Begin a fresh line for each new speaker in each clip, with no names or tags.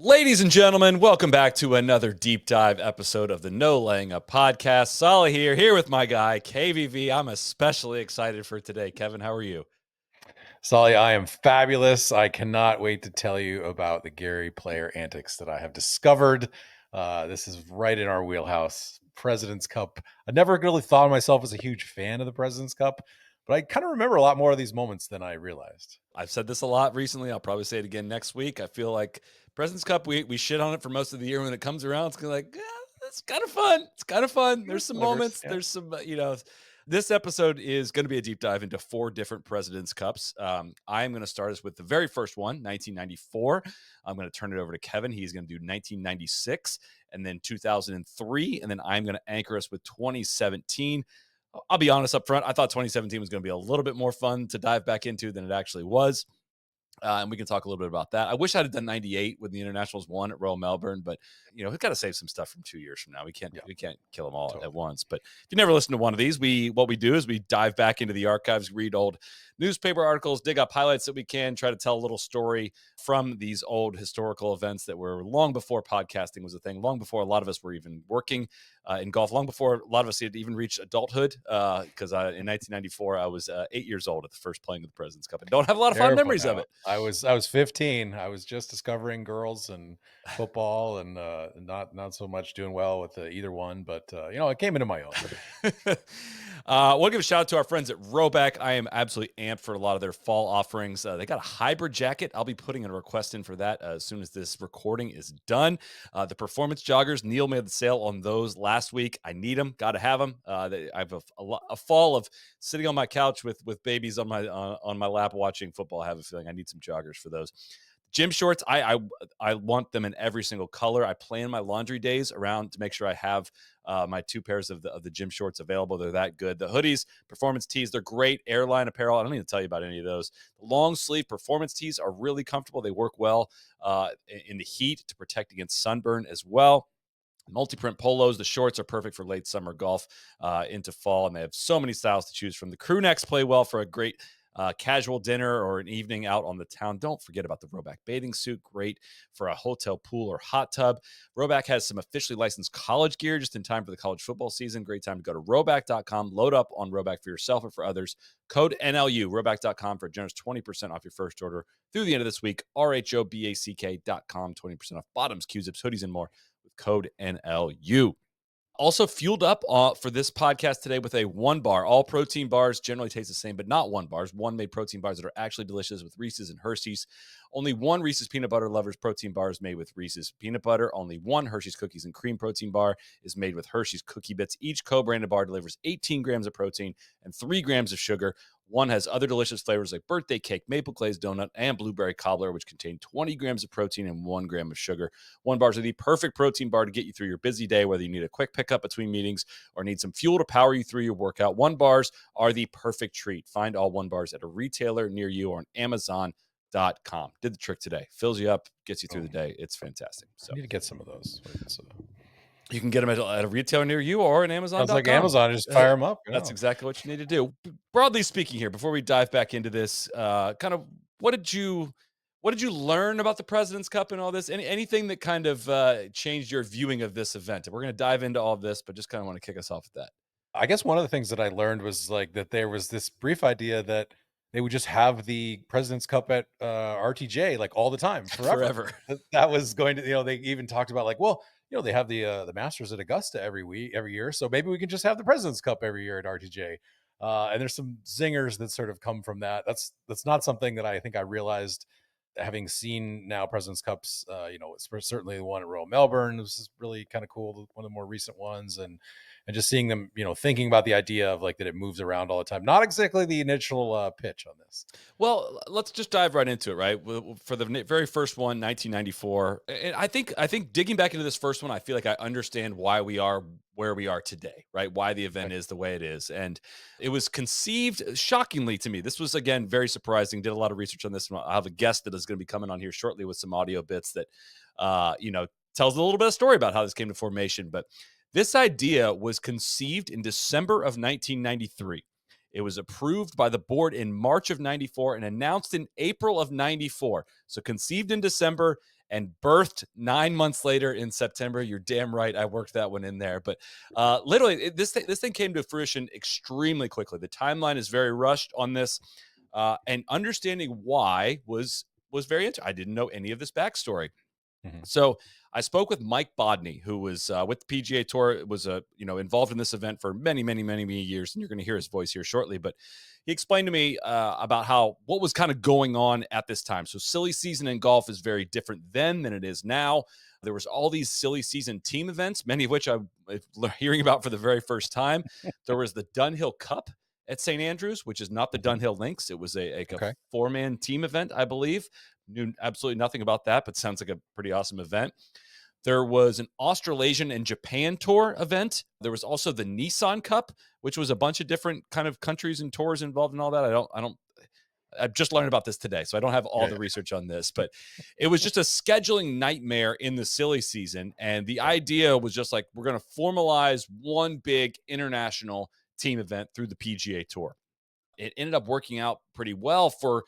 Ladies and gentlemen, welcome back to another deep dive episode of the No Laying Up podcast. Soly here with my guy, KVV. I'm especially excited for today. Kevin, how are you?
Soly, I am fabulous. I cannot wait to tell you about the Gary player antics that I have discovered. This is right in our wheelhouse. President's Cup. I never really thought of myself as a huge fan of the President's Cup, but I kind of remember a lot more of these moments than I realized.
I've said this a lot recently. I'll probably say it again next week. I feel like President's Cup, we shit on it for most of the year. When it comes around, it's kind of like, it's kind of fun. It's kind of fun. There's some
Delivers,
moments.
yeah.
There's some, this episode is going to be a deep dive into 4 different President's Cups. I am going to start us with the very first one, 1994. I'm going to turn it over to Kevin. He's going to do 1996 and then 2003. And then I'm going to anchor us with 2017. I'll be honest up front. I thought 2017 was going to be a little bit more fun to dive back into than it actually was. And we can talk a little bit about that. I wish I'd have done 98 when the Internationals won at Royal Melbourne, but we've got to save some stuff from 2 years from now. We can't kill them all at once. But if you never listened to one of these, what we do is we dive back into the archives, read old newspaper articles, dig up highlights that we can, try to tell a little story from these old historical events that were long before podcasting was a thing, long before a lot of us were even working in golf, long before a lot of us had even reached adulthood. Because in 1994, I was 8 years old at the first playing of the President's Cup. I don't have a lot of fond memories of it.
I was 15. I was just discovering girls and football, and not so much doing well with either one. But I came into my own.
We'll give a shout out to our friends at Rhoback. I am absolutely amped for a lot of their fall offerings. They got a hybrid jacket. I'll be putting a request in for that as soon as this recording is done. The performance joggers, Neil made the sale on those last week. I need them. Got to have them. I have a fall of sitting on my couch with babies on my lap watching football. I have a feeling I need some joggers for those. Gym shorts, I want them in every single color. I plan my laundry days around to make sure I have my 2 pairs of the gym shorts available. They're that good. The hoodies, performance tees, they're great. Airline apparel, I don't need to tell you about any of those. The long sleeve performance tees are really comfortable. They work well in the heat to protect against sunburn as well. Multi-print polos, the shorts are perfect for late summer golf into fall, and they have so many styles to choose from. The crew necks play well for a great casual dinner or an evening out on the town. Don't forget about the Rhoback bathing suit. Great for a hotel pool or hot tub. Rhoback has some officially licensed college gear just in time for the college football season. Great time to go to Rhoback.com. Load up on Rhoback for yourself or for others. Code NLU, Rhoback.com for a generous 20% off your first order through the end of this week. RHOBACK.com, 20% off bottoms, Q-zips, hoodies, and more with code NLU. Also fueled up for this podcast today with a OneBar. All protein bars generally taste the same, but not OneBars. One made protein bars that are actually delicious with Reese's and Hershey's. Only one Reese's Peanut Butter Lovers protein bar is made with Reese's Peanut Butter. Only one Hershey's Cookies and Cream protein bar is made with Hershey's Cookie Bits. Each co-branded bar delivers 18 grams of protein and 3 grams of sugar. One has other delicious flavors like birthday cake, maple glazed donut, and blueberry cobbler, which contain 20 grams of protein and 1 gram of sugar. OneBars are the perfect protein bar to get you through your busy day, whether you need a quick pickup between meetings or need some fuel to power you through your workout. OneBars are the perfect treat. Find all OneBars at a retailer near you or on Amazon.com. Did the trick today. Fills you up, gets you through the day. It's fantastic. So
I need to get some of those.
you can get them at a retailer near you or on Amazon.com.
Sounds like Amazon, just fire them up.
That's exactly what you need to do. Broadly speaking here, before we dive back into this, kind of what did you learn about the President's Cup and all this? Anything that kind of changed your viewing of this event? We're going to dive into all of this, but just kind of want to kick us off with that.
I guess one of the things that I learned was like that there was this brief idea that they would just have the President's Cup at RTJ like all the time forever. That was going to, they even talked about like, well, they have the Masters at Augusta every year, so maybe we can just have the President's Cup every year at RTJ. And there's some zingers that sort of come from that. That's not something that I think I realized having seen now President's Cups. It's certainly the one at Royal Melbourne. This is really kind of cool, one of the more recent ones, and just seeing them, thinking about the idea of like that it moves around all the time. Not exactly the initial pitch on this.
Well, let's just dive right into it, right? For the very first one, 1994. And I think digging back into this first one, I feel like I understand why we are where we are today, right? Why the event is the way it is. And it was conceived shockingly to me. This was, again, very surprising. Did a lot of research on this. I have a guest that is going to be coming on here shortly with some audio bits that, tells a little bit of story about how this came to formation. But this idea was conceived in December of 1993. It was approved by the board in March of 94 and announced in April of 94. So conceived in December, and birthed 9 months later in September. You're damn right, I worked that one in there. But literally, this thing came to fruition extremely quickly. The timeline is very rushed on this, and understanding why was very interesting. I didn't know any of this backstory.
Mhm.
So I spoke with Mike Bodney, who was with the PGA Tour, was involved in this event for many, many, many, many years, and you're going to hear his voice here shortly. But he explained to me about what was kind of going on at this time. So silly season in golf is very different then than it is now. There was all these silly season team events, many of which I'm hearing about for the very first time. There was the Dunhill Cup at St. Andrews, which is not the
Mhm.
Dunhill Links. It was a
Okay.
four-man team event, I believe. Knew absolutely nothing about that, but sounds like a pretty awesome event. There was an Australasian and Japan tour event. There was also the Nissan Cup, which was a bunch of different kind of countries and tours involved in all that. I've just learned about this today, so I don't have all
Yeah,
the
yeah,
research on this, but it was just a scheduling nightmare in the silly season. And the
yeah.
idea was just like, we're going to formalize one big international team event through the PGA Tour. It ended up working out pretty well for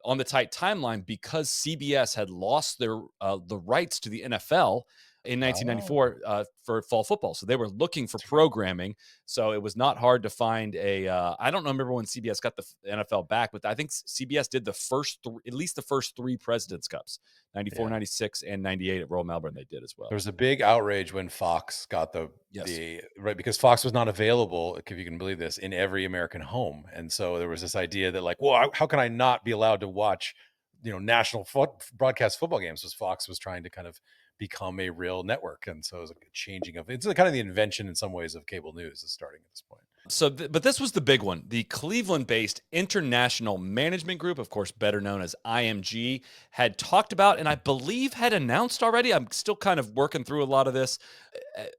on the tight timeline because CBS had lost their the rights to the NFL in
Oh,
1994 for fall football, so they were looking for
that's right.
programming. So it was not hard to find a. I don't remember when CBS got the NFL back, but I think CBS did at least the first three Presidents Cups, 94,
Yeah.
96, and 98 at Royal Melbourne. They did as well.
There was a big outrage when Fox got
Yes.
the right, because Fox was not available, if you can believe this, in every American home, and so there was this idea that like, well, how can I not be allowed to watch, national broadcast football games? Because Fox was trying to kind of become a real network, and so it was like a changing of it's kind of the invention in some ways of cable news is starting at this point.
So, but this was the big one. The Cleveland-based International Management Group, of course, better known as IMG, had talked about and I believe had announced already. I'm still kind of working through a lot of this.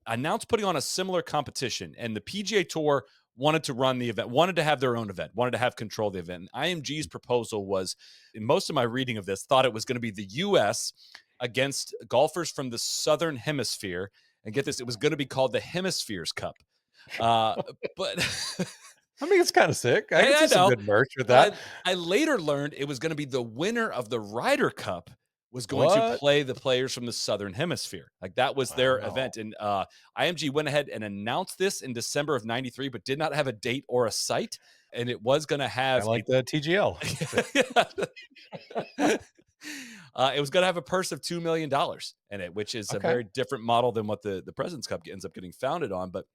Announced putting on a similar competition, and the PGA Tour wanted to run the event, wanted to have their own event, wanted to have control of the event. And IMG's proposal was, in most of my reading of this, thought it was going to be the U.S. against golfers from the Southern Hemisphere. And get this, it was going to be called the Hemispheres Cup. Uh, but
I mean, it's kind of sick. I can
I
see some
know,
good merch with
but
that.
I later learned it was going to be the winner of the Ryder Cup was going to
What?
play the players from the Southern Hemisphere. Like that was their
Wow.
event. And IMG went ahead and announced this in December of 93, but did not have a date or a site. And it was going to
I
have
like the TGL.
it was going to have a purse of $2 million in it, which is a
Okay.
very different model than what the President's Cup ends up getting founded on. But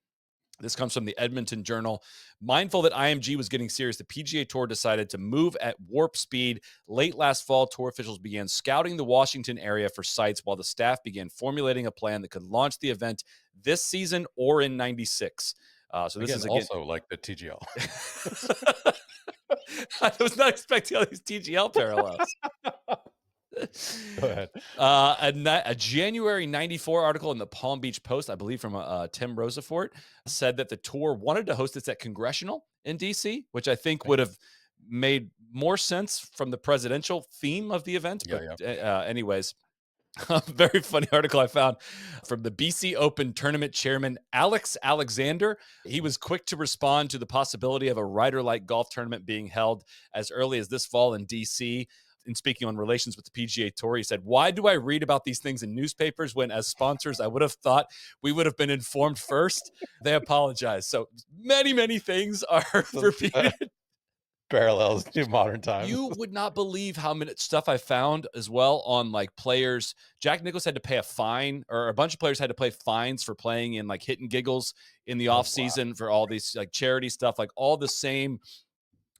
this comes from the Edmonton Journal. Mindful that IMG was getting serious, the PGA Tour decided to move at warp speed. Late last fall, tour officials began scouting the Washington area for sites while the staff began formulating a plan that could launch the event this season or in 96. So this
Again,
is again.
also like the TGL.
I was not expecting all these TGL parallels.
Go ahead.
A January 94 article in the Palm Beach Post, I believe from Tim Rosafort, said that the tour wanted to host this at Congressional in DC, which I think would have made more sense from the presidential theme of the event.
Yeah,
But
yeah.
anyways, a very funny article I found from the BC Open tournament chairman, Alex Alexander. He was quick to respond to the possibility of a Ryder-like golf tournament being held as early as this fall in DC. In speaking on relations with the PGA Tour, he said, "Why do I read about these things in newspapers when, as sponsors, I would have thought we would have been informed first?" They apologize. So many, many things are
So,
repeated.
parallels to modern times.
You would not believe how many stuff I found as well on like players. Jack Nicklaus had to pay a fine, or a bunch of players had to pay fines for playing in like Hit and Giggles in the
Oh,
off
wow.
season for all these like charity stuff, like all the same.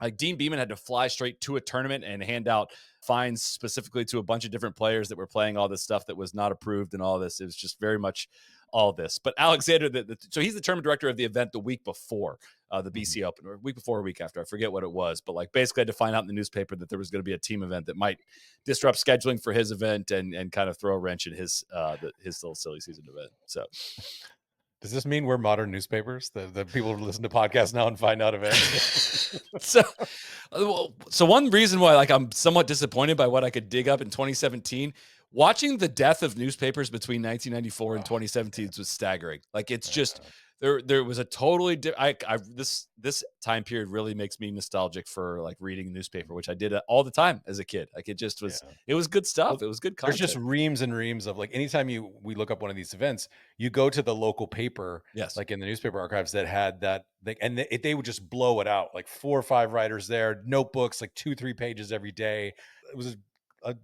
Like Dean Beeman had to fly straight to a tournament and hand out fines specifically to a bunch of different players that were playing all this stuff that was not approved and all this. It was just very much all this. But Alexander, so he's the tournament director of the event the week before the
Mhm.
BC Open, or week before or week after. I forget what it was, but like basically had to find out in the newspaper that there was going to be a team event that might disrupt scheduling for his event and kind of throw a wrench in his little silly season event. So
Does this mean we're modern newspapers? The people who listen to podcasts now and find out events?
so, so one reason why like I'm somewhat disappointed by what I could dig up in 2017, watching the death of newspapers between 1994 and 2017 was staggering. Like it's just there was a totally I this time period really makes me nostalgic for like reading newspaper, which I did all the time as a kid. Like it just was,
Yeah.
it was good
Well,
stuff. It was good
there's just
content.
reams and reams of, like, anytime we look up one of these events, you go to the local paper,
Yes.
like in the newspaper archives that had that, and they would just blow it out, like 4 or 5 writers there, notebooks, like 2, 3 pages every day. It was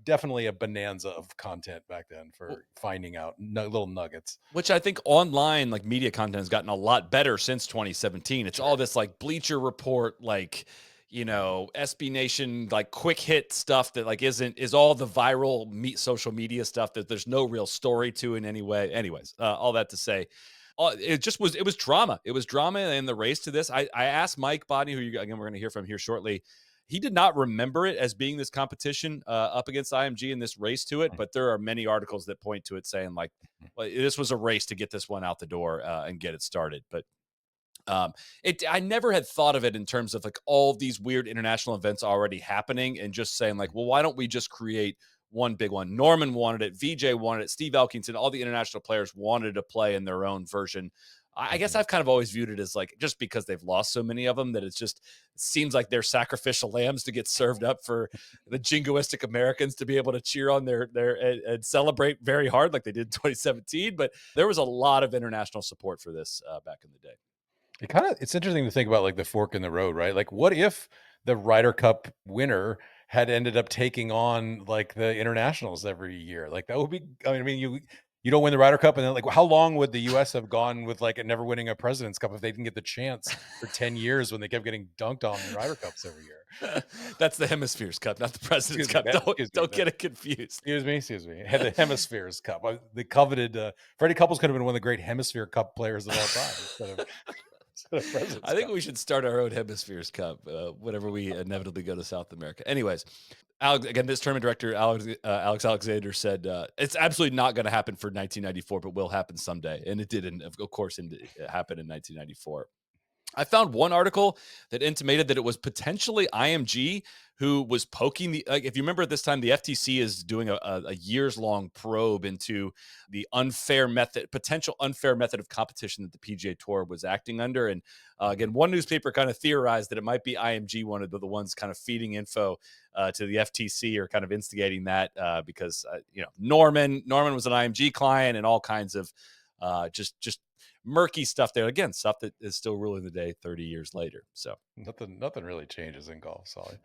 definitely a bonanza of content back then
Well,
for finding out little nuggets.
which I think online like media content has gotten a lot better since 2017. It's all
Sure.
this like Bleacher Report, like, SB Nation, like quick hit stuff that like is all the viral social media stuff that there's no real story to in any way. Anyways, all that to say, it was drama. It was drama in the race to this. I asked Mike Bodney, who again we're going to hear from here shortly. He did not remember it as being this competition up against IMG in this race to it,
Mhm,
but there are many articles that point to it saying like,
mhm,
well, this was a race to get this one out the door and get it started. But it I never had thought of it in terms of like all these weird international events already happening and just saying like,
mhm,
well, why don't we just create one big one? Norman wanted it, VJ wanted it, Steve Elkington, all the international players wanted to play in their own version. I guess
mhm.
I've kind of always viewed it as like just because they've lost so many of them that it seems like they're sacrificial lambs to get served up for the jingoistic Americans to be able to cheer on their and celebrate very hard like they did in 2017. But there was a lot of international support for this back in the day.
It's interesting to think about, like, the fork in the road, right? Like, what if the Ryder Cup winner had ended up taking on, like, the internationals every year? Like, that would be, I mean, you don't win the Ryder Cup, and then, like, how long would the US have gone with, like, never winning a President's Cup if they didn't get the chance for 10 years when they kept getting dunked on in Ryder Cups every year?
That's the Hemispheres Cup, not the President's
Excuse me,
Cup.
man. Excuse me.
Don't get it confused.
Excuse me. Had the Hemispheres Cup. The coveted, Freddie Couples could have been one of the great Hemisphere Cup players of all time instead of President's
I think
Cup.
we should start our own Hemispheres Cup whenever we inevitably go to South America. Anyways, again, this tournament director, Alex Alexander, said it's absolutely not going to happen for 1994, but will happen someday. And it did, and of course, it happened in 1994. I found one article that intimated that it was potentially IMG who was poking the. Like, if you remember at this time, the FTC is doing a years long probe into the potential unfair method of competition that the PGA Tour was acting under. And
Mhm.
again, one newspaper kind of theorized that it might be IMG, one of the ones kind of feeding info to the FTC or kind of instigating that because Norman was an IMG client and all kinds of just murky stuff there. Again, stuff that is still ruling the day 30 years later. So
Nothing really changes in golf, Solly.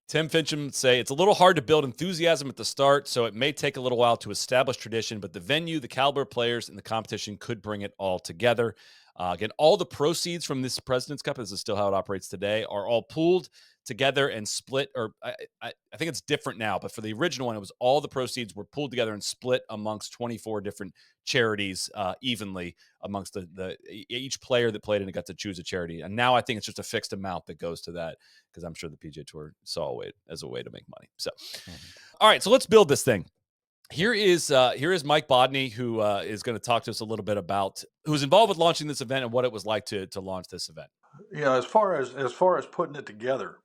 Tim Fincham say it's a little hard to build enthusiasm at the start, so it may take a little while to establish tradition, but the venue, the caliber of players, and the competition could bring it all together. Again, all the proceeds from this President's Cup, this is still how it operates today, are all pooled together and split. Or I think it's different now, but for the original one, it was all the proceeds were pulled together and split amongst 24 different charities evenly amongst each player that played in it got to choose a charity. And now I think it's just a fixed amount that goes to that because I'm sure the PGA Tour saw a way as a way to make money. So,
Mhm.
all right, so let's build this thing. Here is Mike Bodney, who is going to talk to us a little bit about who's involved with launching this event and what it was like to launch this event.
As far as putting it together,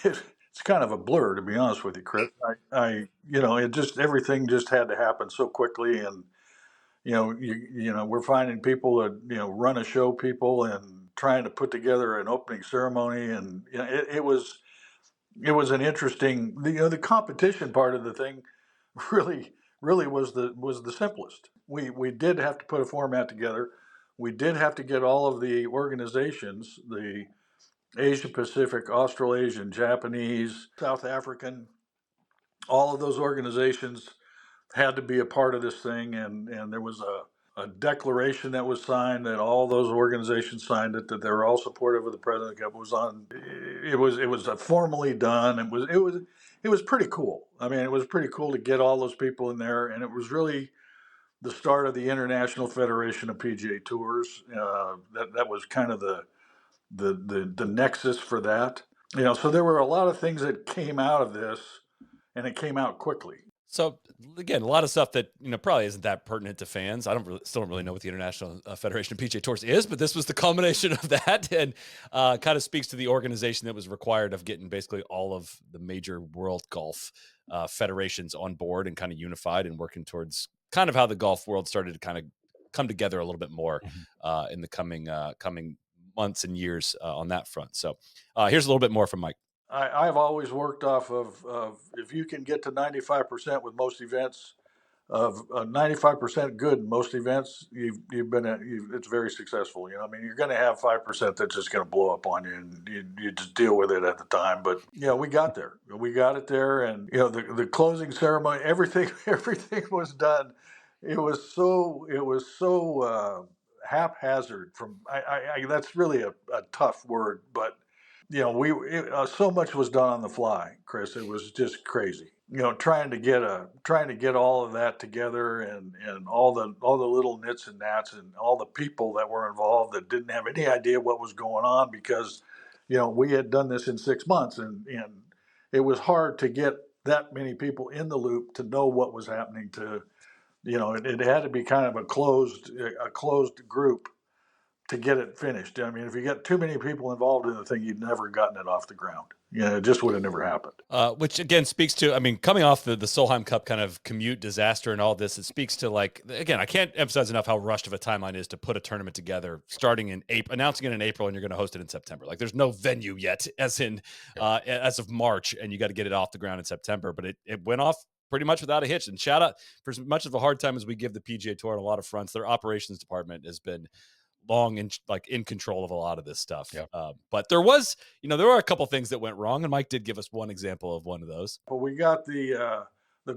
it's kind of a blur, to be honest with you, Chris. It just everything just had to happen so quickly, and we're finding people that run a show, people, and trying to put together an opening ceremony, and it was an interesting. The competition part of the thing really really was the simplest. We did have to put a format together. We did have to get all of the organizations, the Asia Pacific, Australasian, Japanese, South African, all of those organizations had to be a part of this thing, and there was a declaration that was signed that all those organizations signed it, that they were all supportive of the President Cup. It was formally done. It was pretty cool. I mean, it was pretty cool to get all those people in there, and it was really the start of the International Federation of PGA Tours. That was kind of the nexus for that. So there were a lot of things that came out of this, and it came out quickly.
So again, a lot of stuff that probably isn't that pertinent to fans. I still don't really know what the International Federation of PGA Tours is, but this was the culmination of that, and kind of speaks to the organization that was required of getting basically all of the major world golf federations on board and kind of unified and working towards kind of how the golf world started to kind of come together a little bit more
Mhm.
in the coming months and years on that front. So here's a little bit more from Mike.
I've always worked off of if you can get to 95% with most events, of 95% good in most events, it's very successful. You know, I mean, you're going to have 5% that's just going to blow up on you, and you just deal with it at the time. But we got there. We got it there, and the closing ceremony, everything everything was done. It was so haphazard. That's really a tough word, but so much was done on the fly, Chris. It was just crazy. Trying to get all of that together, and all the little nits and gnats, and all the people that were involved that didn't have any idea what was going on, because we had done this in 6 months, and it was hard to get that many people in the loop to know what was happening. It had to be kind of a closed group to get it finished. I mean, if you got too many people involved in the thing, you'd never gotten it off the ground. It just would have never happened.
Which again speaks to, I mean, coming off the Solheim Cup kind of commute disaster and all this, it speaks to, like, again, I can't emphasize enough how rushed of a timeline is to put a tournament together starting in April, announcing it in April, and you're going to host it in September. Like, there's no venue yet, as of March, and you got to get it off the ground in September. But it went off pretty much without a hitch. And shout out, for as much of a hard time as we give the PGA Tour on a lot of fronts, their operations department has been long and in control of a lot of this stuff.
Yeah.
But there were a couple things that went wrong, and Mike did give us one example of one of those.
But we got the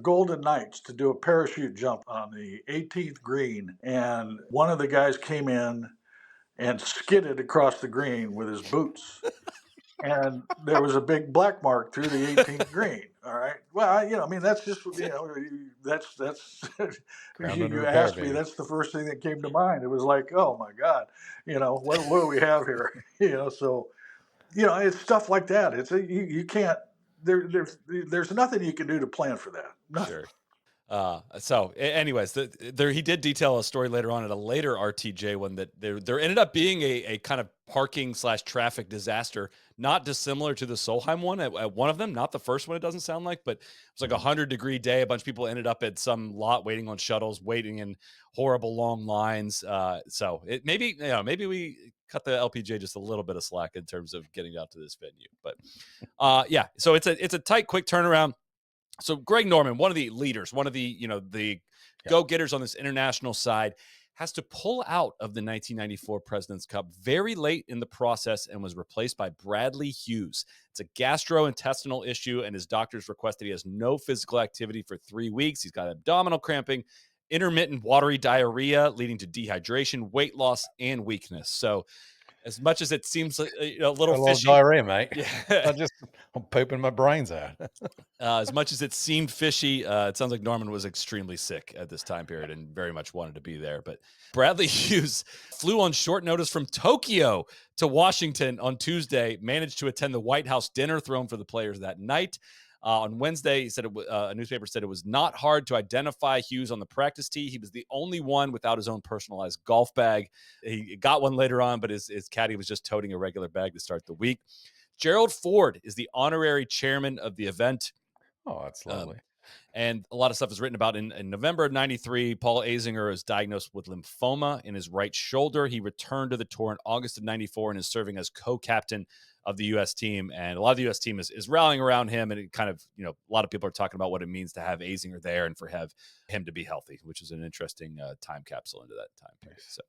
Golden Knights to do a parachute jump on the 18th green, and one of the guys came in and skidded across the green with his boots. And there was a big black mark through the 18th green. All right. Well, I mean, that's just, that's,
Ground under
you
repair,
asked me,
baby.
that's the first thing that came to mind. It was like, oh my God, what do we have here? So, it's stuff like that. You can't, there's nothing you can do to plan for that. Nothing.
Sure. Anyways, he did detail a story later on at a later RTJ one that there ended up being a kind of parking / traffic disaster, not dissimilar to the Solheim one at one of them, not the first one, it doesn't sound like, but it was like 100-degree day. A bunch of people ended up at some lot waiting on shuttles, waiting in horrible long lines. So maybe we cut the LPGA just a little bit of slack in terms of getting out to this venue. But yeah, so it's a tight, quick turnaround. So Greg Norman, one of the leaders, one of the go-getters on this international side, has to pull out of the 1994 President's Cup very late in the process and was replaced by Bradley Hughes. It's a gastrointestinal issue, and his doctors requested he has no physical activity for 3 weeks. He's got abdominal cramping, intermittent watery diarrhea leading to dehydration, weight loss, and weakness. So as much as it seems like, a little fishy,
diarrhea, mate.
Yeah.
I'm pooping my brains out.
As much as it seemed fishy, it sounds like Norman was extremely sick at this time period and very much wanted to be there. But Bradley Hughes flew on short notice from Tokyo to Washington on Tuesday, managed to attend the White House dinner thrown for the players that night. On Wednesday, he said a newspaper said it was not hard to identify Hughes on the practice tee. He was the only one without his own personalized golf bag. He got one later on, but his caddy was just toting a regular bag to start the week. Gerald Ford is the honorary chairman of the event.
Oh, that's lovely.
And a lot of stuff is written about. In November of 93, Paul Azinger is diagnosed with lymphoma in his right shoulder. He returned to the tour in August of 94 and is serving as co-captain of the U.S. team. And a lot of the U.S. team is rallying around him. And it kind of, a lot of people are talking about what it means to have Azinger there and for him to be healthy, which is an interesting time capsule into that time period. So.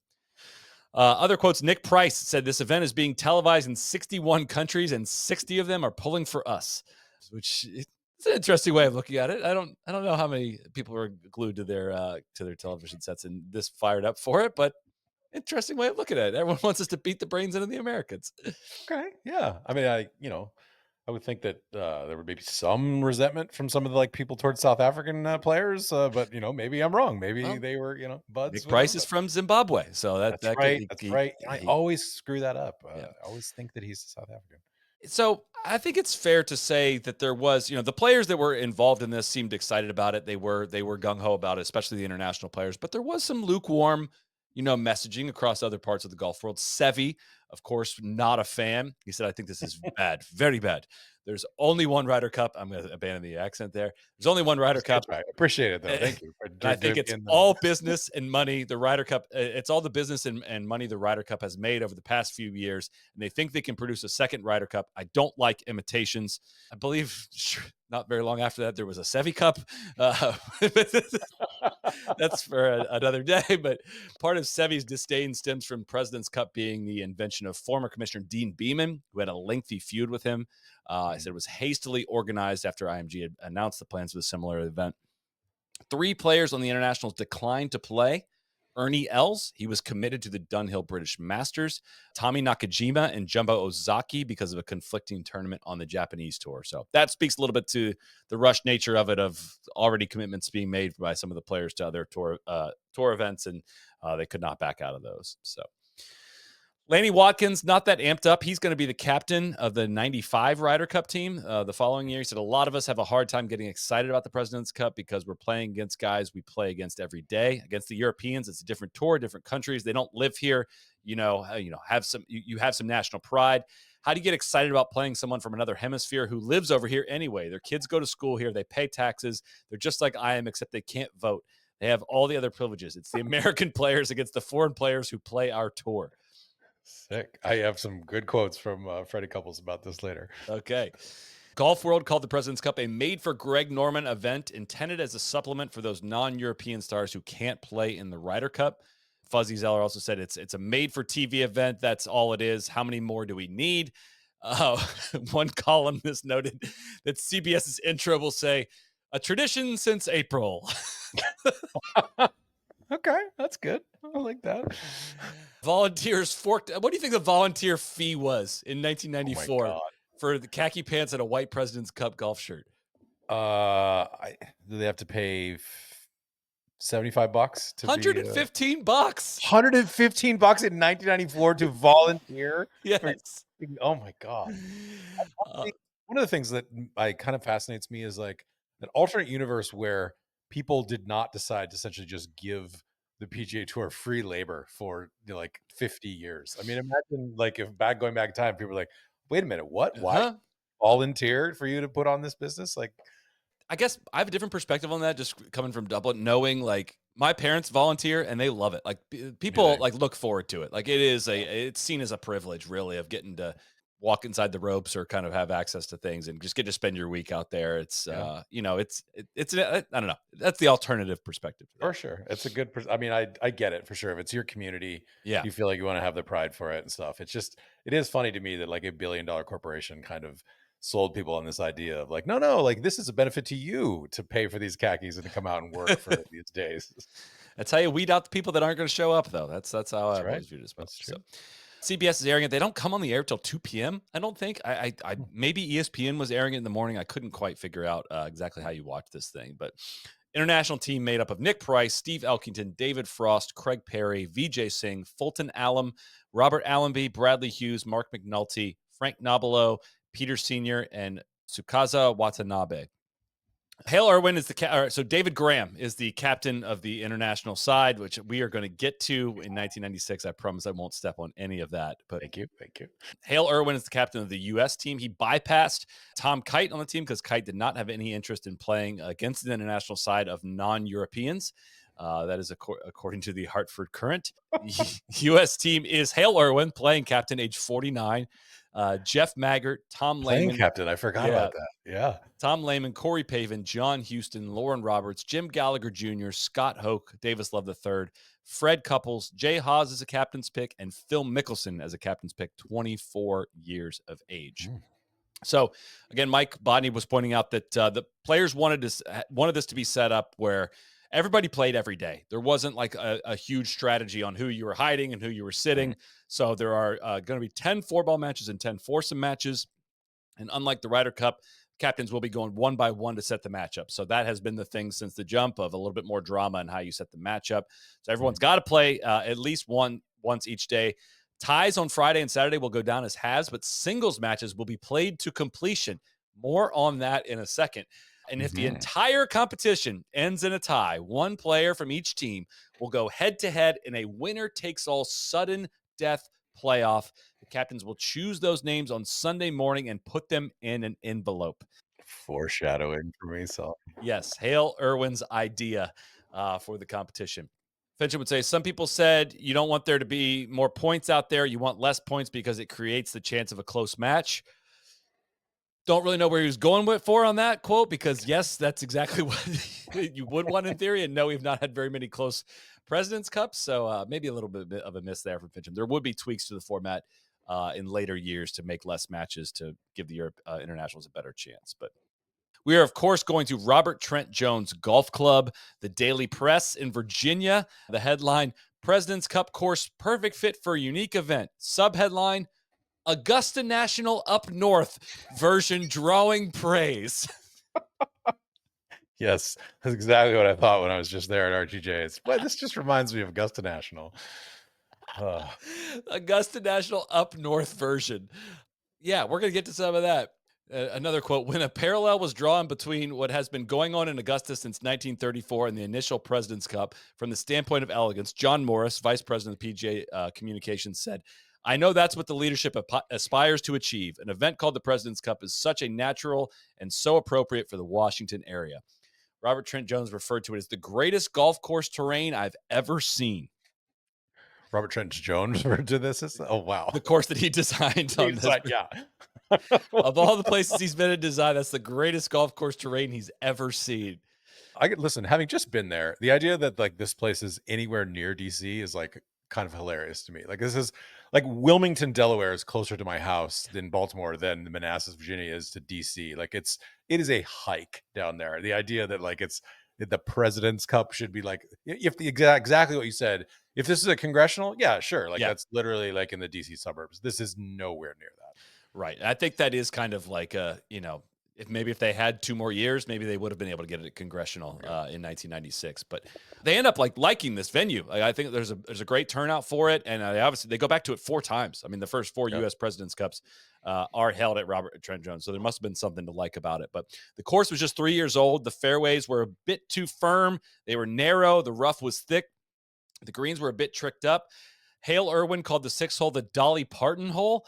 Other quotes, Nick Price said this event is being televised in 61 countries and 60 of them are pulling for us, which it's an interesting way of looking at it. I don't know how many people are glued to their television sets and this fired up for it, but interesting way of looking at it. Everyone wants us to beat the brains into the Americans.
Okay. Yeah. I mean, I would think that there would be some resentment from some of the people towards South African players, but maybe I'm wrong. Maybe they were buds.
Nick Price is from Zimbabwe, so
that's right. That's right. I always screw that up. I always think that he's South African.
So I think it's fair to say that there was, the players that were involved in this seemed excited about it. They were gung ho about it, especially the international players. But there was some lukewarm, messaging across other parts of the golf world. Seve Of course, not a fan. He said, I think this is bad, very bad. There's only one Ryder Cup. I'm going to abandon the accent there. There's only one Ryder Cup.
I appreciate it, though. Thank you.
And I think it's all business and money. The Ryder Cup, it's all the business and money the Ryder Cup has made over the past few years. And they think they can produce a second Ryder Cup. I don't like imitations. I believe not very long after that, there was a Sevi Cup. That's for another day. But part of Sevi's disdain stems from President's Cup being the invention of former Commissioner Dean Beeman, who had a lengthy feud with him. I said it was hastily organized after IMG had announced the plans for a similar event. 3 players on the internationals declined to play. Ernie Els, he was committed to the Dunhill British Masters. Tommy Nakajima and Jumbo Ozaki because of a conflicting tournament on the Japanese tour. So that speaks a little bit to the rush nature of it, of already commitments being made by some of the players to other tour events, and they could not back out of those. So Lanny Watkins, not that amped up. He's going to be the captain of the 95 Ryder Cup team the following year. He said, a lot of us have a hard time getting excited about the President's Cup because we're playing against guys we play against every day. Against the Europeans, it's a different tour, different countries. They don't live here. You have some national pride. How do you get excited about playing someone from another hemisphere who lives over here anyway? Their kids go to school here. They pay taxes. They're just like I am, except they can't vote. They have all the other privileges. It's the American players against the foreign players who play our tour.
Sick. I have some good quotes from Freddie Couples about this later.
Okay. Golf World called the President's Cup a made-for-Greg Norman event intended as a supplement for those non-European stars who can't play in the Ryder Cup. Fuzzy Zeller also said it's a made-for-TV event. That's all it is. How many more do we need? One columnist noted that CBS's intro will say, a tradition since April.
Okay, that's good. I like that.
Volunteers forked. What do you think the volunteer fee was in 1994 for the khaki pants and a white President's Cup golf shirt?
Do they have to pay $75 to
$115?
$115 in 1994 to volunteer?
Yes.
Oh my God. One of the things that kind of fascinates me is like an alternate universe where people did not decide to essentially just give the PGA Tour free labor for 50 years. I mean, imagine if going back in time, people were like, wait a minute, what? Why volunteered for you to put on this business?
I guess I have a different perspective on that, just coming from Dublin, knowing my parents volunteer and they love it. People look forward to it. It's seen as a privilege really of getting to walk inside the ropes or kind of have access to things and just get to spend your week out there. It's, I don't know. That's the alternative perspective.
For sure. It's a good, I mean, I get it for sure. If it's your community, you feel like you want to have the pride for it and stuff. It is funny to me that a $1 billion corporation kind of sold people on this idea of no, this is a benefit to you to pay for these khakis and to come out and work for these days.
That's how you weed out the people that aren't going to show up though. That's how I always viewed it.
That's true.
So, CBS is airing it. They don't come on the air till 2 p.m. I don't think. I maybe ESPN was airing it in the morning. I couldn't quite figure out exactly how you watch this thing. But international team made up of Nick Price, Steve Elkington, David Frost, Craig Perry, Vijay Singh, Fulton Allen, Robert Allenby, Bradley Hughes, Mark McNulty, Frank Nobilo, Peter Sr., and Tsukasa Watanabe. Hale Irwin is so David Graham is the captain of the international side, which we are going to get to in 1996. I promise I won't step on any of that. But
thank you.
Hale Irwin is the captain of the U.S. team. He bypassed Tom Kite on the team because Kite did not have any interest in playing against the international side of non-Europeans. That is according to the Hartford Courant. U.S. team is Hale Irwin, playing captain, age 49. Jeff Maggart, Tom Lehman.
Captain, I forgot about that. Yeah.
Tom Lehman, Corey Pavin, John Houston, Lauren Roberts, Jim Gallagher Jr., Scott Hoke, Davis Love III, Fred Couples, Jay Haas as a captain's pick, and Phil Mickelson as a captain's pick, 24 years of age. So, again, Mike Bodney was pointing out that the players wanted this to be set up where everybody played every day. There wasn't a huge strategy on who you were hiding and who you were sitting. So there are going to be 10 4-ball matches and 10 foursome matches. And unlike the Ryder Cup, captains will be going one by one to set the matchup. So that has been the thing since the jump, of a little bit more drama in how you set the matchup. So everyone's got to play at least once each day. Ties on Friday and Saturday will go down as halves, but singles matches will be played to completion. More on that in a second. And if the entire competition ends in a tie, one player from each team will go head-to-head in a winner-takes-all sudden death playoff. The captains will choose those names on Sunday morning and put them in an envelope.
Foreshadowing for me, so.
Yes, Hale Irwin's idea for the competition. Fincham would say, some people said you don't want there to be more points out there. You want less points because it creates the chance of a close match. Don't really know where he was going with for on that quote, because yes, that's exactly what you would want in theory. And no, we've not had very many close President's Cups. So maybe a little bit of a miss there from Fincham. There would be tweaks to the format in later years to make less matches to give the Europe internationals a better chance. But we are, of course, going to Robert Trent Jones Golf Club, the Daily Press in Virginia. The headline, President's Cup course, perfect fit for a unique event. Subheadline, Augusta National up north version drawing praise.
Yes, that's exactly what I thought when I was just there at RTJ's. But this just reminds me of Augusta National.
Augusta National up north version. Yeah, we're going to get to some of that. Another quote, when a parallel was drawn between what has been going on in Augusta since 1934 and the initial President's Cup from the standpoint of elegance, John Morris, vice president of PGA Communications, said, I know that's what the leadership aspires to achieve. An event called the President's Cup is such a natural and so appropriate for the Washington area. Robert Trent Jones referred to it as the greatest golf course terrain I've ever seen.
Robert Trent Jones referred to this as, oh, wow.
The course that he designed on this.
Yeah.
Of all the places he's been in design, that's the greatest golf course terrain he's ever seen.
Listen, having just been there, the idea that like this place is anywhere near DC is like kind of hilarious to me. Like this is like Wilmington, Delaware is closer to my house than Baltimore than Manassas, Virginia is to DC. Like it is a hike down there. The idea that like the President's Cup should be like, if the exactly what you said, if this is a congressional, yeah, sure. Like that's literally like in the DC suburbs. This is nowhere near that.
Right. I think that is kind of like if they had 2 more years, maybe they would have been able to get it at congressional in 1996. But they end up liking this venue. I think there's a great turnout for it, and obviously they go back to it 4 times. I mean, the first 4 U.S. President's Cups are held at Robert Trent Jones, so there must have been something to like about it. But the course was just 3 years old. The fairways were a bit too firm. They were narrow. The rough was thick. The greens were a bit tricked up. Hale Irwin called the 6th hole the Dolly Parton hole.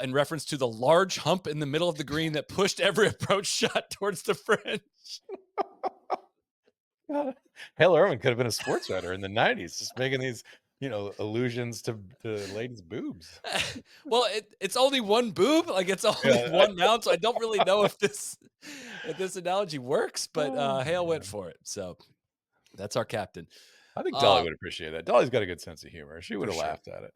In reference to the large hump in the middle of the green that pushed every approach shot towards the fringe.
Hale Irwin could have been a sports writer in the 90s, just making these, allusions to ladies' boobs.
Well, it's only one boob, like it's only one mount, so I don't really know if this analogy works, but Hale went for it. So that's our captain.
I think Dolly would appreciate that. Dolly's got a good sense of humor. She would have laughed at it.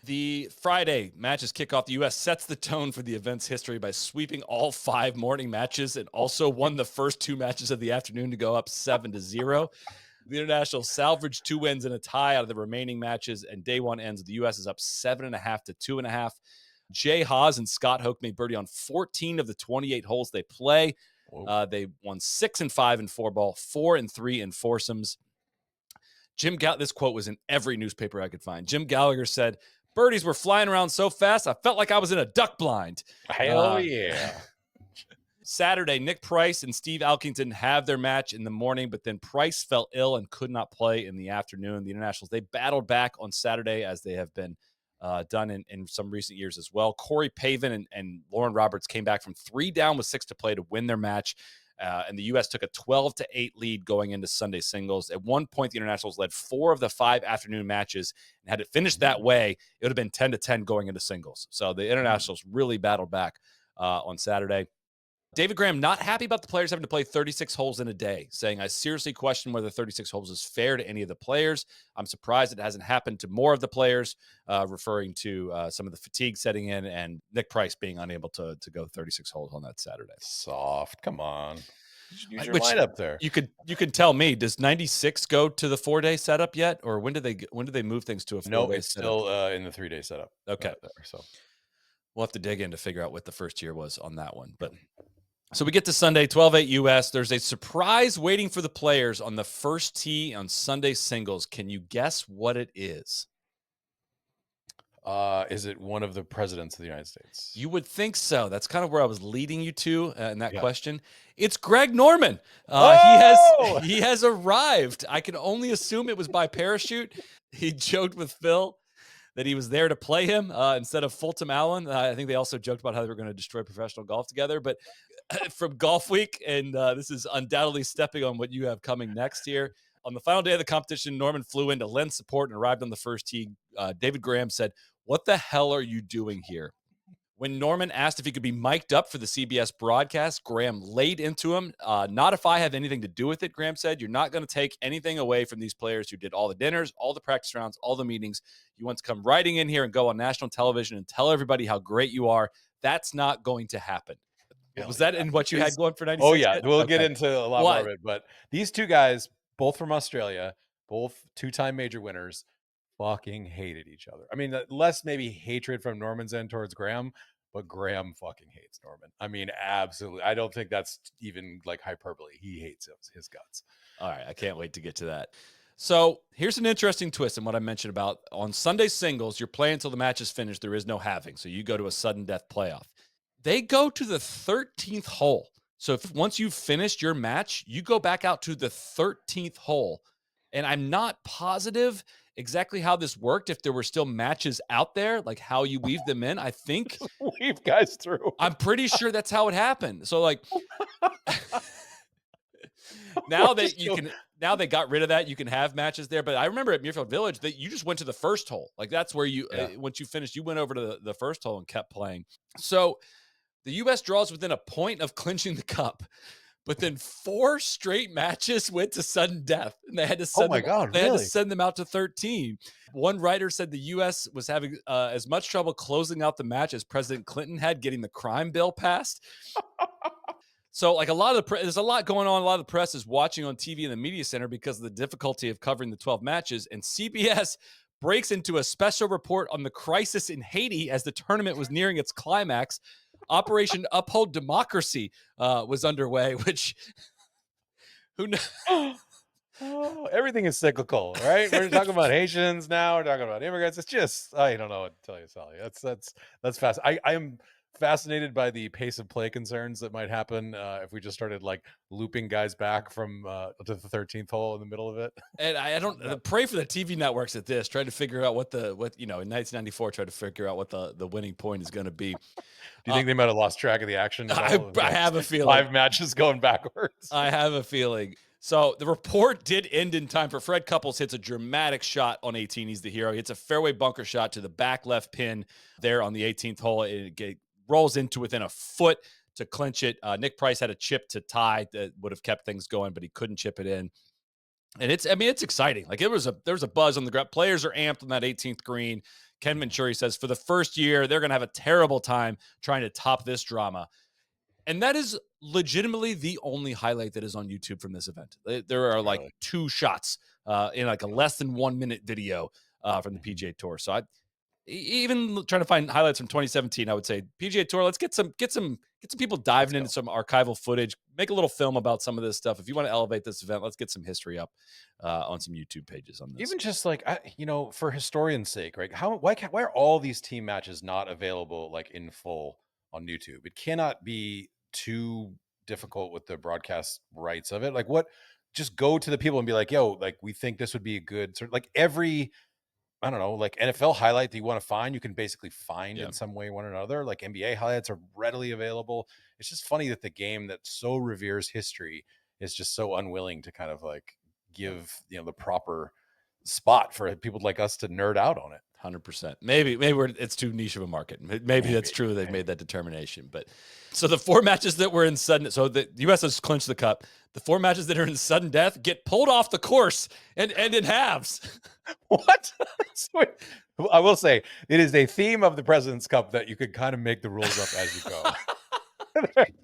The Friday matches kickoff. The U.S. sets the tone for the event's history by sweeping all 5 morning matches and also won the first 2 matches of the afternoon to go up 7-0. The International salvaged 2 wins and a tie out of the remaining matches, and day 1 ends. The U.S. is up 7.5 to 2.5. Jay Haas and Scott Hoke made birdie on 14 of the 28 holes they play. They won 6 and 5 in 4-ball, 4 and 3 in foursomes. This quote was in every newspaper I could find. Jim Gallagher said, birdies were flying around so fast, I felt like I was in a duck blind.
Hell yeah.
Saturday, Nick Price and Steve Alkington have their match in the morning, but then Price fell ill and could not play in the afternoon. The Internationals, they battled back on Saturday as they have been done in some recent years as well. Corey Pavin and Lauren Roberts came back from 3 down with 6 to play to win their match. And the U.S. took a 12-8 lead going into Sunday singles. At one point, the Internationals led 4 of the 5 afternoon matches, and had it finished that way, it would have been 10-10 going into singles. So the Internationals really battled back on Saturday. David Graham not happy about the players having to play 36 holes in a day, saying, I seriously question whether 36 holes is fair to any of the players. I'm surprised it hasn't happened to more of the players, referring to some of the fatigue setting in and Nick Price being unable to go 36 holes on that Saturday.
Soft. Come on. Use your lineup there.
You could tell me, does 96 go to the 4-day setup yet? Or when do they move things to a 4-day setup?
No, it's still in the 3-day setup.
Okay.
So
we'll have to dig in to figure out what the first year was on that one. But so we get to Sunday, 12-8 U.S. There's a surprise waiting for the players on the first tee on Sunday singles. Can you guess what it is?
Is it one of the presidents of the United States?
You would think so. That's kind of where I was leading you to in that question. It's Greg Norman. He has arrived. I can only assume it was by parachute. He joked with Phil that he was there to play him instead of Fulton Allen. I think they also joked about how they were going to destroy professional golf together. But from Golf Week, and this is undoubtedly stepping on what you have coming next here. On the final day of the competition, Norman flew in to lend support and arrived on the first tee. David Graham said, "What the hell are you doing here?" When Norman asked if he could be mic'd up for the CBS broadcast, Graham laid into him. Not if I have anything to do with it, Graham said. You're not going to take anything away from these players who did all the dinners, all the practice rounds, all the meetings. You want to come riding in here and go on national television and tell everybody how great you are. That's not going to happen. Was that in what you had going for 96?
Oh, yeah. We'll get into a lot more of it. But these two guys, both from Australia, both two-time major winners, fucking hated each other. I mean, less maybe hatred from Norman's end towards Graham, but Graham fucking hates Norman. I mean, absolutely. I don't think that's even like hyperbole. He hates his guts.
All right. I can't wait to get to that. So here's an interesting twist in what I mentioned about on Sunday singles, you're playing until the match is finished. There is no halving. So you go to a sudden death playoff. They go to the 13th hole. So if once you've finished your match, you go back out to the 13th hole. And I'm not positive exactly how this worked, if there were still matches out there, like how you weave them in. I think
weave guys through.
I'm pretty sure that's how it happened. So like now they got rid of that, you can have matches there. But I remember at Muirfield Village that you just went to the first hole. Like that's where you once you finished, you went over to the first hole and kept playing. So the U.S. draws within a point of clinching the cup, but then 4 straight matches went to sudden death, and they had to send had to send them out to 13. One writer said the U.S. was having as much trouble closing out the match as President Clinton had getting the crime bill passed. So, like there's a lot going on. A lot of the press is watching on TV in the media center because of the difficulty of covering the 12 matches, and CBS breaks into a special report on the crisis in Haiti as the tournament was nearing its climax. Operation Uphold Democracy was underway, which who knows?
Oh, everything is cyclical, right? We're talking about Haitians now. We're talking about immigrants. It's just, I don't know what to tell you, Soly. That's fast. I am fascinated by the pace of play concerns that might happen if we just started like looping guys back from to the 13th hole in the middle of it.
And I don't pray for the TV networks at this, trying to figure out what in 1994, try to figure out what the winning point is going to be.
Do you think they might have lost track of the action?
I have a feeling
5 matches going backwards.
I have a feeling. So the report did end in time for Fred Couples hits a dramatic shot on 18. He's the hero. He hits a fairway bunker shot to the back left pin there on the 18th hole. It rolls into within a foot to clinch it. Nick Price had a chip to tie that would have kept things going, but he couldn't chip it in. And it's exciting. Like there's a buzz on the ground. Players are amped on that 18th green. Ken Venturi says for the first year, they're going to have a terrible time trying to top this drama. And that is legitimately the only highlight that is on YouTube from this event. There are like 2 shots in like a less than 1 minute video from the PGA Tour. So even trying to find highlights from 2017, I would say PGA Tour, let's get some people diving into some archival footage, make a little film about some of this stuff. If you want to elevate this event, let's get some history up on some YouTube pages on this.
Even just like, for historians' sake, right? Why are all these team matches not available like in full on YouTube? It cannot be too difficult with the broadcast rights of it. Like just go to the people and be like, yo, like we think this would be a good sort of like every, I don't know, like NFL highlight that you want to find, you can basically find in some way one or another. Like NBA highlights are readily available. It's just funny that the game that so reveres history is just so unwilling to kind of like give, the proper spot for people like us to nerd out on it.
100%. Maybe it's too niche of a market. Maybe that's true. They've made that determination. But so the 4 matches that were in sudden, so the U.S. has clinched the cup. The 4 matches that are in sudden death get pulled off the course and end in halves.
What? I will say it is a theme of the President's Cup that you could kind of make the rules up as you go.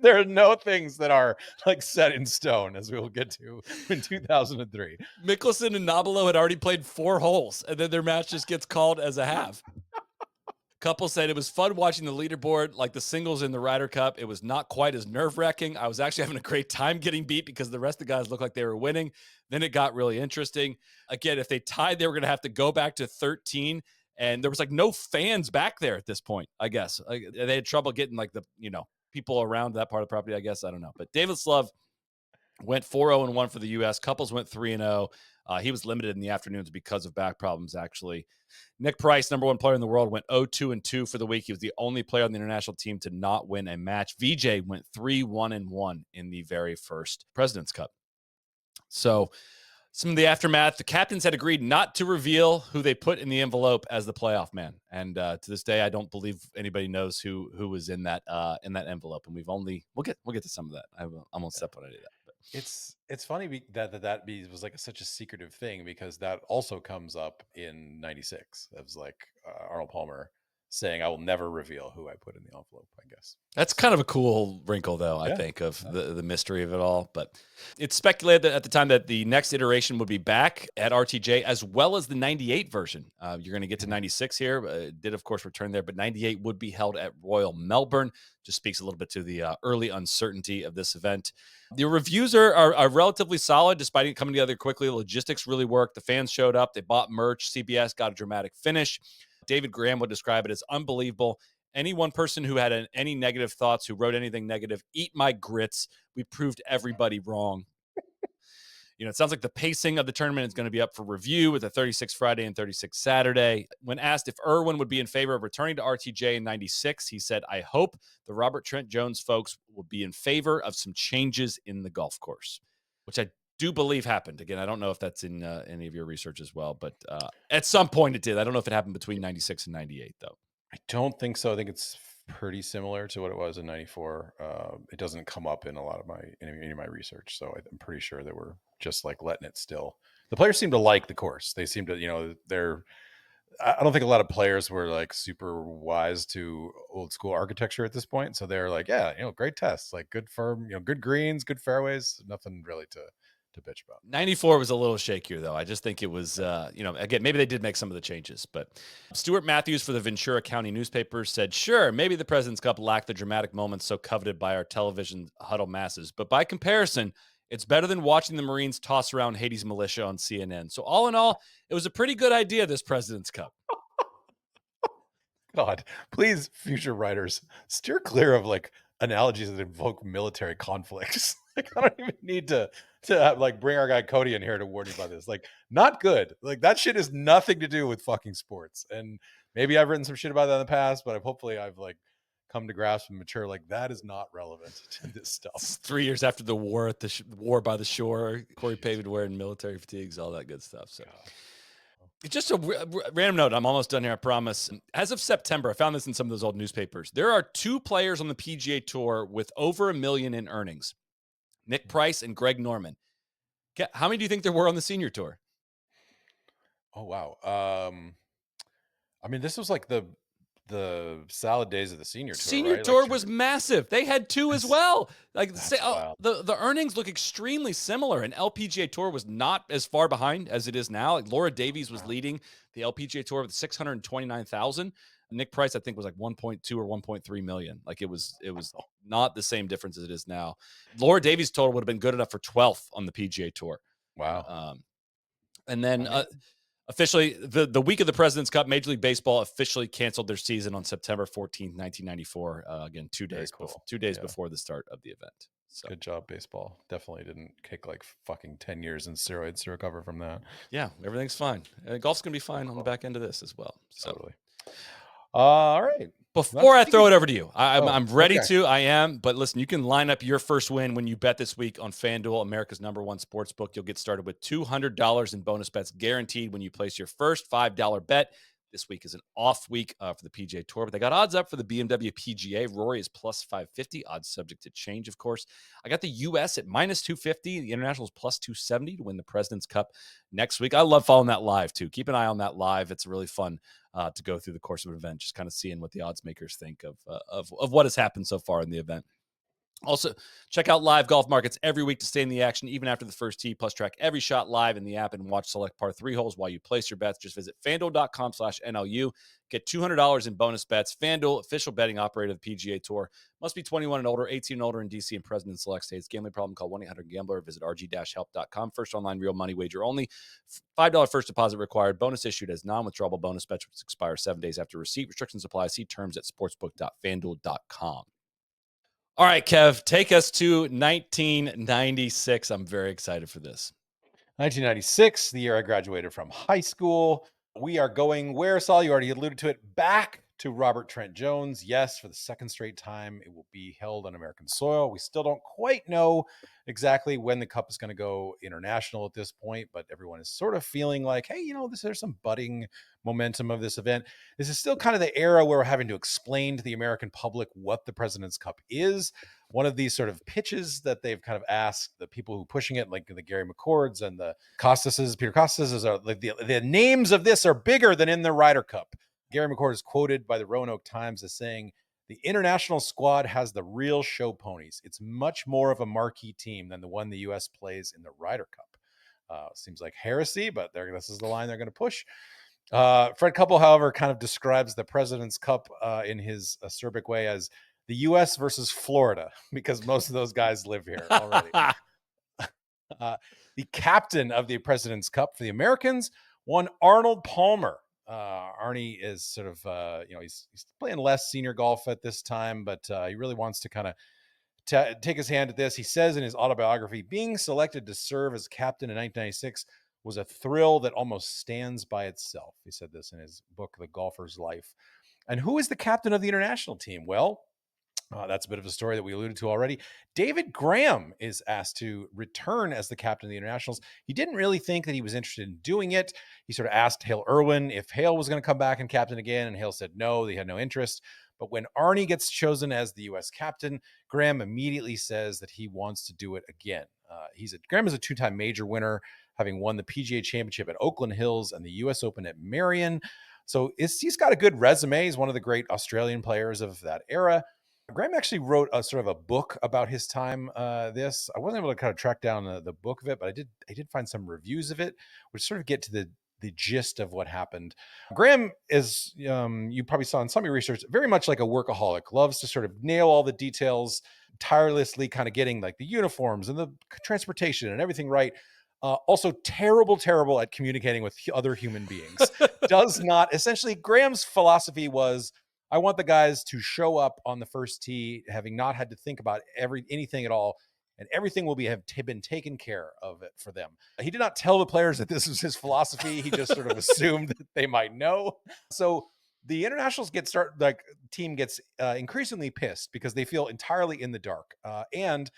There are no things that are like set in stone, as we will get to in 2003.
Mickelson and Nobilo had already played 4 holes, and then their match just gets called as a half. Couple said it was fun watching the leaderboard, like the singles in the Ryder Cup. It was not quite as nerve-wracking. I was actually having a great time getting beat because the rest of the guys looked like they were winning. Then it got really interesting. Again, if they tied, they were going to have to go back to 13, and there was like no fans back there at this point, I guess. They had trouble getting like the, people around that part of the property, I guess. I don't know. But David Slove went 4-0-1 for the U.S. Couples went 3-0. He was limited in the afternoons because of back problems, actually. Nick Price, number one player in the world, went 0-2-2 for the week. He was the only player on the international team to not win a match. VJ went 3-1-1 in the very first President's Cup. So some of the aftermath, the captains had agreed not to reveal who they put in the envelope as the playoff man. And to this day, I don't believe anybody knows who was in that envelope. And we'll get to some of that. I won't step on any of that. But
it's funny that was like such a secretive thing, because that also comes up in '96. It was like Arnold Palmer saying, "I will never reveal who I put in the envelope." I guess
that's kind of a cool wrinkle, though, I think, of the mystery of it all. But it's speculated that at the time that the next iteration would be back at RTJ, as well as the 98 version. You're going to get to 96 here. It did, of course, return there, but 98 would be held at Royal Melbourne. Just speaks a little bit to the early uncertainty of this event. The reviews are relatively solid, despite it coming together quickly. The logistics really worked. The fans showed up. They bought merch. CBS got a dramatic finish. David Graham would describe it as unbelievable. Any one person who had any negative thoughts, who wrote anything negative, eat my grits. We proved everybody wrong. It sounds like the pacing of the tournament is going to be up for review with a 36 Friday and 36 Saturday. When asked if Irwin would be in favor of returning to RTJ in 96, he said, "I hope the Robert Trent Jones folks will be in favor of some changes in the golf course," which I do believe happened. Again, I don't know if that's in any of your research as well, but at some point it did. I don't know if it happened between 96 and 98, though.
I don't think so. I think it's pretty similar to what it was in '94. It doesn't come up in a lot of any of my research, so I'm pretty sure they were just like letting it still. The players seem to like the course. They seem to, I don't think a lot of players were like super wise to old school architecture at this point. So they're like, yeah, great tests, like good firm, good greens, good fairways, nothing really to bitch about.
94 was a little shakier, though. I just think it was, again, maybe they did make some of the changes. But Stuart Matthews for the Ventura County newspaper said, "Sure, maybe the President's Cup lacked the dramatic moments so coveted by our television huddle masses. But by comparison, it's better than watching the Marines toss around Haiti's militia on CNN. So all in all, it was a pretty good idea, this President's Cup."
God, please, future writers, steer clear of like analogies that invoke military conflicts. Like, I don't even need to like bring our guy Cody in here to warn you about this. Like, not good. Like, that shit has nothing to do with fucking sports. And maybe I've written some shit about that in the past, but hopefully I've like come to grasp and mature. Like, that is not relevant to this stuff.
It's 3 years after the war at the war by the shore, Corey Pavin wearing military fatigues, all that good stuff. So. Just a random note. I'm almost done here, I promise. As of September, I found this in some of those old newspapers. There are 2 players on the PGA Tour with over $1 million in earnings: Nick Price and Greg Norman. How many do you think there were on the senior tour?
Oh, wow. I mean, this was like the salad days of the senior tour.
Senior
right?
tour was massive. They had 2 as well. Like,
wild.
the earnings look extremely similar, and LPGA Tour was not as far behind as it is now. Like, Laura Davies was leading the LPGA Tour with 629,000. Nick Price, I think, was like 1.2 or 1.3 million. Like, it was not the same difference as it is now. Laura Davies' total would have been good enough for 12th on the PGA Tour.
Wow.
And then officially, the week of the President's Cup, Major League Baseball officially canceled their season on September 14th, 1994. Again, 2 days,
cool.
2 days before the start of the event. So.
Good job, baseball. Definitely didn't kick like fucking 10 years in steroids to recover from that.
Yeah, everything's fine. Golf's going to be fine on the back end of this as well. So.
Totally. All right.
Before I throw it over to you, I'm ready to. I am. But listen, you can line up your first win when you bet this week on FanDuel, America's #1 sports book. You'll get started with $200 in bonus bets guaranteed when you place your first $5 bet. This week is an off week for the PGA Tour, but they got odds up for the BMW PGA. Rory is plus 550, odds subject to change, of course. I got the U.S. at minus 250. The International is plus 270 to win the President's Cup next week. I love following that live, too. Keep an eye on that live. It's really fun to go through the course of an event, just kind of seeing what the odds makers think of what has happened so far in the event. Also, check out live golf markets every week to stay in the action, even after the first tee. Plus, track every shot live in the app and watch select par 3 holes while you place your bets. Just visit FanDuel.com/NLU. Get $200 in bonus bets. FanDuel, official betting operator of the PGA Tour. Must be 21 and older, 18 and older in D.C. and present in select states. Gambling problem, call 1-800-GAMBLER. Visit rg-help.com. First online real money wager only. $5 first deposit required. Bonus issued as non-withdrawable bonus bets, which expire 7 days after receipt. Restrictions apply. See terms at sportsbook.fanduel.com. All right, Kev, take us to 1996. I'm very excited for this.
1996, the year I graduated from high school. We are going where, Sol? You already alluded to it. Back to Robert Trent Jones. Yes, for the second straight time, it will be held on American soil. We still don't quite know exactly when the cup is going to go international at this point, but everyone is sort of feeling like, hey, there's some budding momentum of this event. This is still kind of the era where we're having to explain to the American public what the President's Cup is. One of these sort of pitches that they've kind of asked the people who are pushing it, like the Gary McCords and the Peter Costas, are like the names of this are bigger than in the Ryder Cup. Gary McCord is quoted by the Roanoke Times as saying, "The international squad has the real show ponies. It's much more of a marquee team than the one the U.S. plays in the Ryder Cup." Seems like heresy, but this is the line they're going to push. Fred Couple, however, kind of describes the President's Cup in his acerbic way as the U.S. versus Florida, because most of those guys live here already. The captain of the President's Cup for the Americans, one Arnold Palmer. Arnie is sort of, he's playing less senior golf at this time, but he really wants to kind of take his hand at this. He says in his autobiography, being selected to serve as captain in 1996 was a thrill that almost stands by itself. He said this in his book, The Golfer's Life. And who is the captain of the international team? Well, that's a bit of a story that we alluded to already. David Graham is asked to return as the captain of the internationals. He didn't really think that he was interested in doing it. He sort of asked Hale Irwin if Hale was going to come back and captain again, and Hale said no, they had no interest. But when Arnie gets chosen as the U.S. captain, Graham immediately says that he wants to do it again. Graham is a two-time major winner, having won the PGA Championship at Oakland Hills and the U.S. Open at Marion. So he's got a good resume. He's one of the great Australian players of that era. Graham actually wrote a sort of a book about his time. I wasn't able to kind of track down the book of it, but I did find some reviews of it, which sort of get to the gist of what happened. Graham is, you probably saw in some of your research, very much like a workaholic, loves to sort of nail all the details, tirelessly kind of getting like the uniforms and the transportation and everything right. Also terrible at communicating with other human beings. Essentially, Graham's philosophy was, I want the guys to show up on the first tee, having not had to think about anything at all, and everything will have been taken care of it for them. He did not tell the players that this was his philosophy. He just sort of assumed that they might know. So the internationals team gets increasingly pissed because they feel entirely in the dark. And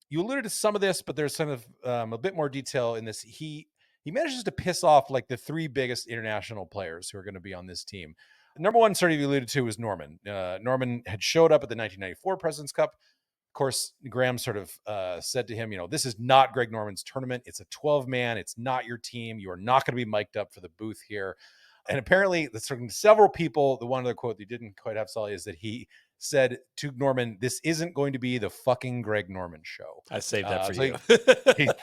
you alluded to some of this, but there's kind of a bit more detail in this. He manages to piss off like the three biggest international players who are going to be on this team. Number one, sort of alluded to, was Norman. Norman had showed up at the 1994 President's Cup. Of course, Graham sort of said to him, this is not Greg Norman's tournament. It's a 12-man. It's not your team. You are not going to be mic'd up for the booth here. And apparently, several people, the one other quote they didn't quite have, Sully, is that he said to Norman, this isn't going to be the fucking Greg Norman show.
I saved that for you.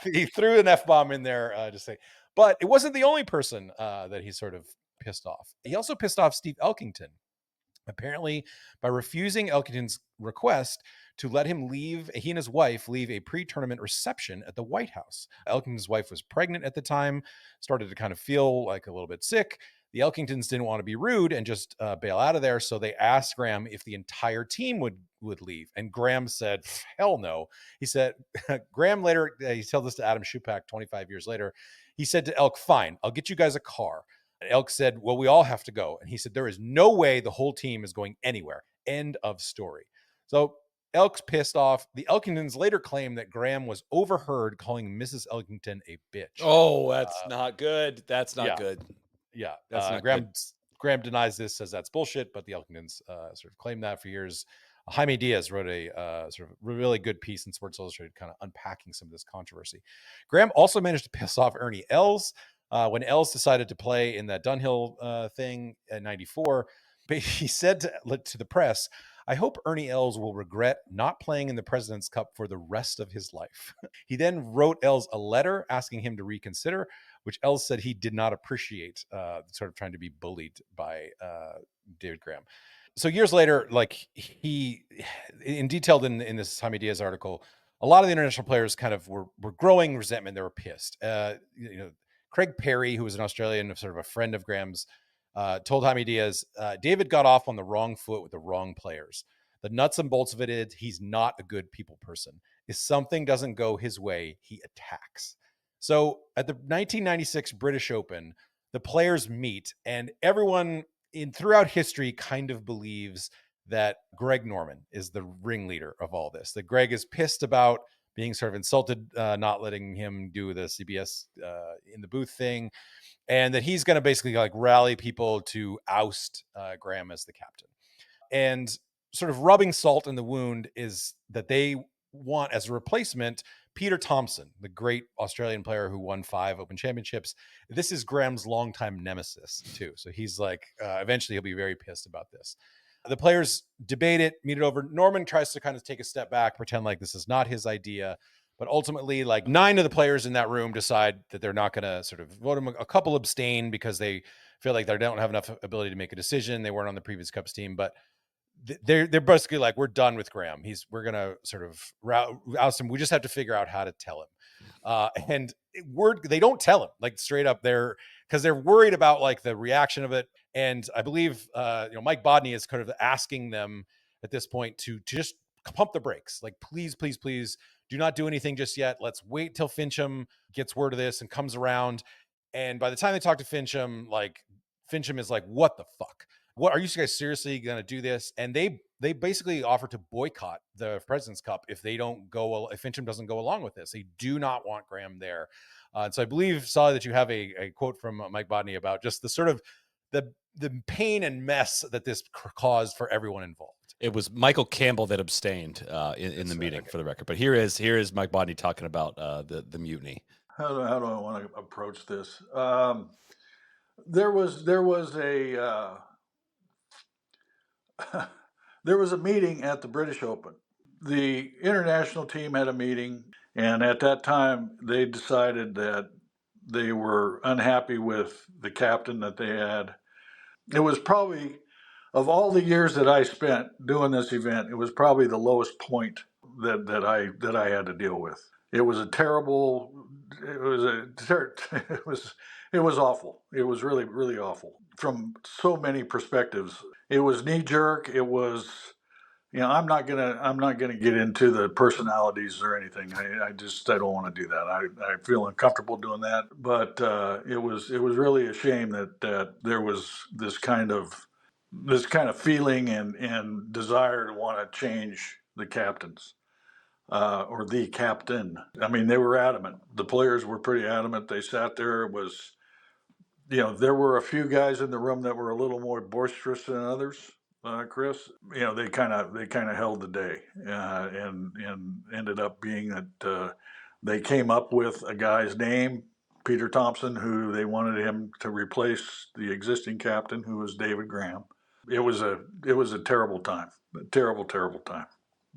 he threw an F-bomb in there to say, but it wasn't the only person that he sort of pissed off. He also pissed off Steve Elkington, apparently by refusing Elkington's request to let him leave. He and his wife leave a pre-tournament reception at the White House. Elkington's wife was pregnant at the time, started to kind of feel like a little bit sick. The Elkingtons didn't want to be rude and just bail out of there. So they asked Graham if the entire team would leave. And Graham said, hell no. He said, Graham later, he told this to Adam Schupak 25 years later. He said to Elk, fine, I'll get you guys a car. And Elk said, well, we all have to go. And he said, there is no way the whole team is going anywhere. End of story. So Elk's pissed off. The Elkingtons later claimed that Graham was overheard calling Mrs. Elkington a bitch.
Oh, that's not good. That's not good.
Yeah.
That's not
Graham,
good.
Graham denies this, says that's bullshit, but the Elkingtons sort of claimed that for years. Jaime Diaz wrote a sort of really good piece in Sports Illustrated kind of unpacking some of this controversy. Graham also managed to piss off Ernie Els when Els decided to play in that Dunhill thing in 94. But he said to the press, I hope Ernie Els will regret not playing in the President's Cup for the rest of his life. He then wrote Els a letter asking him to reconsider, which Els said he did not appreciate, sort of trying to be bullied by David Graham. So years later, like he, in detailed in this Jaime Diaz article, a lot of the international players kind of were growing resentment. They were pissed. Craig Perry, who was an Australian, sort of a friend of Graham's, told Jaime Diaz, David got off on the wrong foot with the wrong players. The nuts and bolts of it is he's not a good people person. If something doesn't go his way, he attacks. So at the 1996 British Open, the players meet, and everyone in throughout history kind of believes that Greg Norman is the ringleader of all this. That Greg is pissed about being sort of insulted, not letting him do the CBS in the booth thing, and that he's going to basically like rally people to oust Graham as the captain. And sort of rubbing salt in the wound is that they want as a replacement Peter Thompson, the great Australian player who won 5 Open Championships. This is Graham's longtime nemesis too. So he's like, eventually he'll be very pissed about this. The players debate it, meet it over. Norman tries to kind of take a step back, pretend like this is not his idea. But ultimately, like 9 of the players in that room decide that they're not going to sort of vote him. A couple abstain because they feel like they don't have enough ability to make a decision. They weren't on the previous Cups team, but they're basically like, we're done with Graham. We're gonna sort of oust him. We just have to figure out how to tell him. And they don't tell him like straight up there because they're worried about like the reaction of it. And I believe Mike Bodney is kind of asking them at this point to just pump the brakes. Like, please, please, please do not do anything just yet. Let's wait till Fincham gets word of this and comes around. And by the time they talk to Fincham, like Fincham is like, what the fuck? What are you guys seriously going to do this? And they basically offer to boycott the President's Cup if Fincham doesn't go along with this. They do not want Graham there. So I believe, Soly, that you have a quote from Mike Bodney about just the sort of the pain and mess that this caused for everyone involved.
It was Michael Campbell that abstained in the meeting, for the record. But here is Mike Bodney talking about the mutiny.
How do I want to approach this? There was a there was a meeting at the British Open. The international team had a meeting, and at that time they decided that they were unhappy with the captain that they had. It was probably, of all the years that I spent doing this event, it was probably the lowest point that I had to deal with. It was a terrible. It was it was awful. It was really, really awful from so many perspectives. It was knee jerk. It was, I'm not gonna get into the personalities or anything. I don't want to do that. I feel uncomfortable doing that. But it was really a shame that there was this kind of feeling and desire to want to change the captains. Or the captain. I mean, they were adamant. The players were pretty adamant. They sat there. It was, there were a few guys in the room that were a little more boisterous than others. Chris, they kind of held the day, and ended up being that they came up with a guy's name, Peter Thompson, who they wanted him to replace the existing captain, who was David Graham. It was a terrible time, a terrible, terrible time.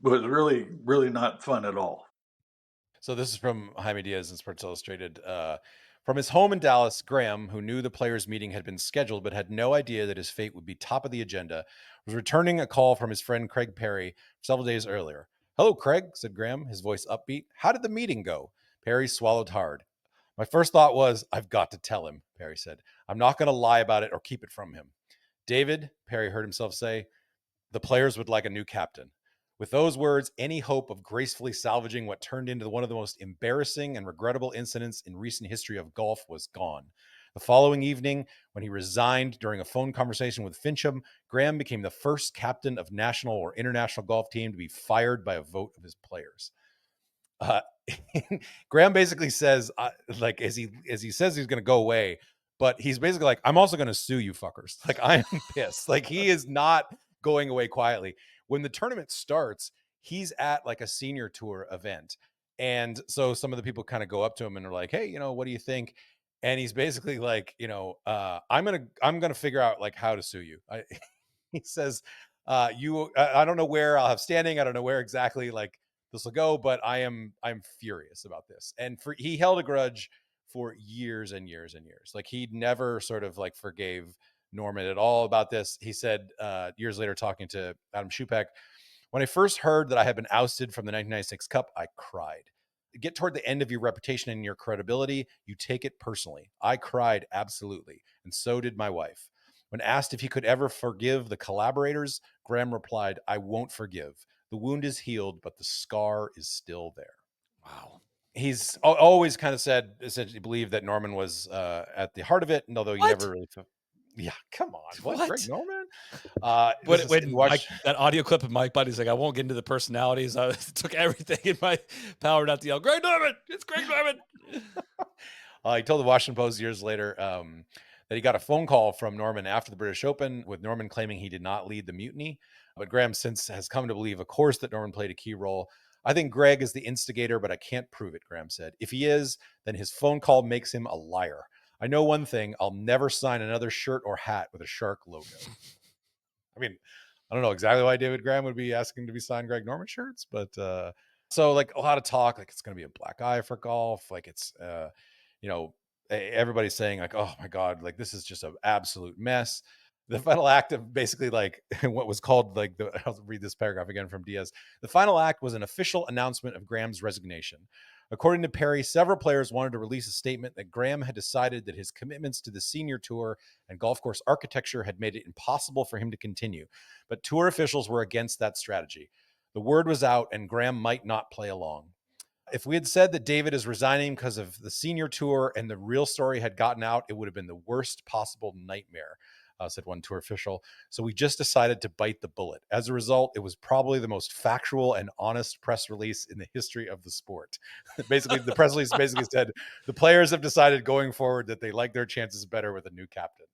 It was really, really not fun at all.
So this is from Jaime Diaz in Sports Illustrated. From his home in Dallas, Graham, who knew the players' meeting had been scheduled but had no idea that his fate would be top of the agenda, was returning a call from his friend Craig Perry several days earlier. "Hello, Craig," said Graham, his voice upbeat. "How did the meeting go?" Perry swallowed hard. "My first thought was, I've got to tell him," Perry said. "I'm not going to lie about it or keep it from him." "David," Perry heard himself say, "the players would like a new captain." With those words, any hope of gracefully salvaging what turned into one of the most embarrassing and regrettable incidents in recent history of golf was gone. The following evening, when he resigned during a phone conversation with Fincham, Graham became the first captain of national or international golf team to be fired by a vote of his players. Uh, Graham basically says, like, as he says he's going to go away, but he's basically like, I'm also going to sue you fuckers. Like, I'm pissed. Like, he is not going away quietly. When the tournament starts, he's at like a senior tour event. And so some of the people kind of go up to him and are like, "Hey, what do you think?" And he's basically like, I'm going to figure out like how to sue you. He says, I don't know where I'll have standing. I don't know where exactly like this will go, but I'm furious about this. And he held a grudge for years and years and years. Like, he never sort of like forgave Norman at all about this. He said years later, talking to Adam Shupek, "When I first heard that I had been ousted from the 1996 Cup, I cried. Get toward the end of your reputation and your credibility, you take it personally. I cried, absolutely. And so did my wife. When asked if he could ever forgive the collaborators, Graham replied, I won't forgive. The wound is healed, but the scar is still there."
Wow.
he's always kind of said, essentially believed that Norman was at the heart of it, and although he
What?
never really yeah, come on, what, Greg
What?
Norman? This
When
is
when Mike, that audio clip of Mike Buddy's like, I won't get into the personalities. I took everything in my power not to yell, Greg Norman. It's Greg Norman.
He told the Washington Post years later that he got a phone call from Norman after the British Open, with Norman claiming he did not lead the mutiny. But Graham since has come to believe, of course, that Norman played a key role. I think Greg is the instigator, but I can't prove it, Graham said. If he is, then his phone call makes him a liar. I know one thing, I'll never sign another shirt or hat with a shark logo. I mean, I don't know exactly why David Graham would be asking to be signed Greg Norman shirts, but so like a lot of talk, like it's going to be a black eye for golf. Like it's, you know, everybody's saying like, oh my God, like this is just an absolute mess. The final act of basically like what was called like I'll read this paragraph again from Diaz. The final act was an official announcement of Graham's resignation. According to Perry, several players wanted to release a statement that Graham had decided that his commitments to the senior tour and golf course architecture had made it impossible for him to continue. But tour officials were against that strategy. The word was out and Graham might not play along. If we had said that David is resigning because of the senior tour and the real story had gotten out, it would have been the worst possible nightmare, said one tour official. So we just decided to bite the bullet. As a result, it was probably the most factual and honest press release in the history of the sport. Basically, the press release basically said the players have decided going forward that they like their chances better with a new captain.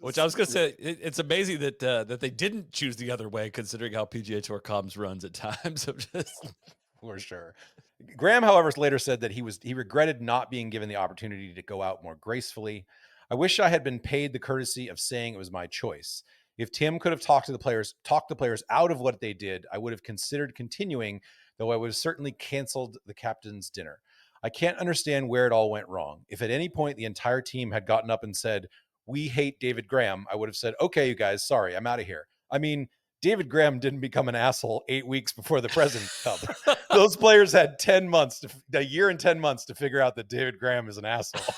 Which I was going to say, it's amazing that that they didn't choose the other way, considering how PGA Tour comms runs at times.
For sure. Graham, however, later said that he regretted not being given the opportunity to go out more gracefully. I wish I had been paid the courtesy of saying it was my choice. If Tim could have talked the players out of what they did, I would have considered continuing, though I would have certainly canceled the captain's dinner. I can't understand where it all went wrong. If at any point the entire team had gotten up and said, "We hate David Graham," I would have said, "Okay, you guys, sorry, I'm out of here." I mean, David Graham didn't become an asshole 8 weeks before the President's Cup. Those players had a year and 10 months to figure out that David Graham is an asshole.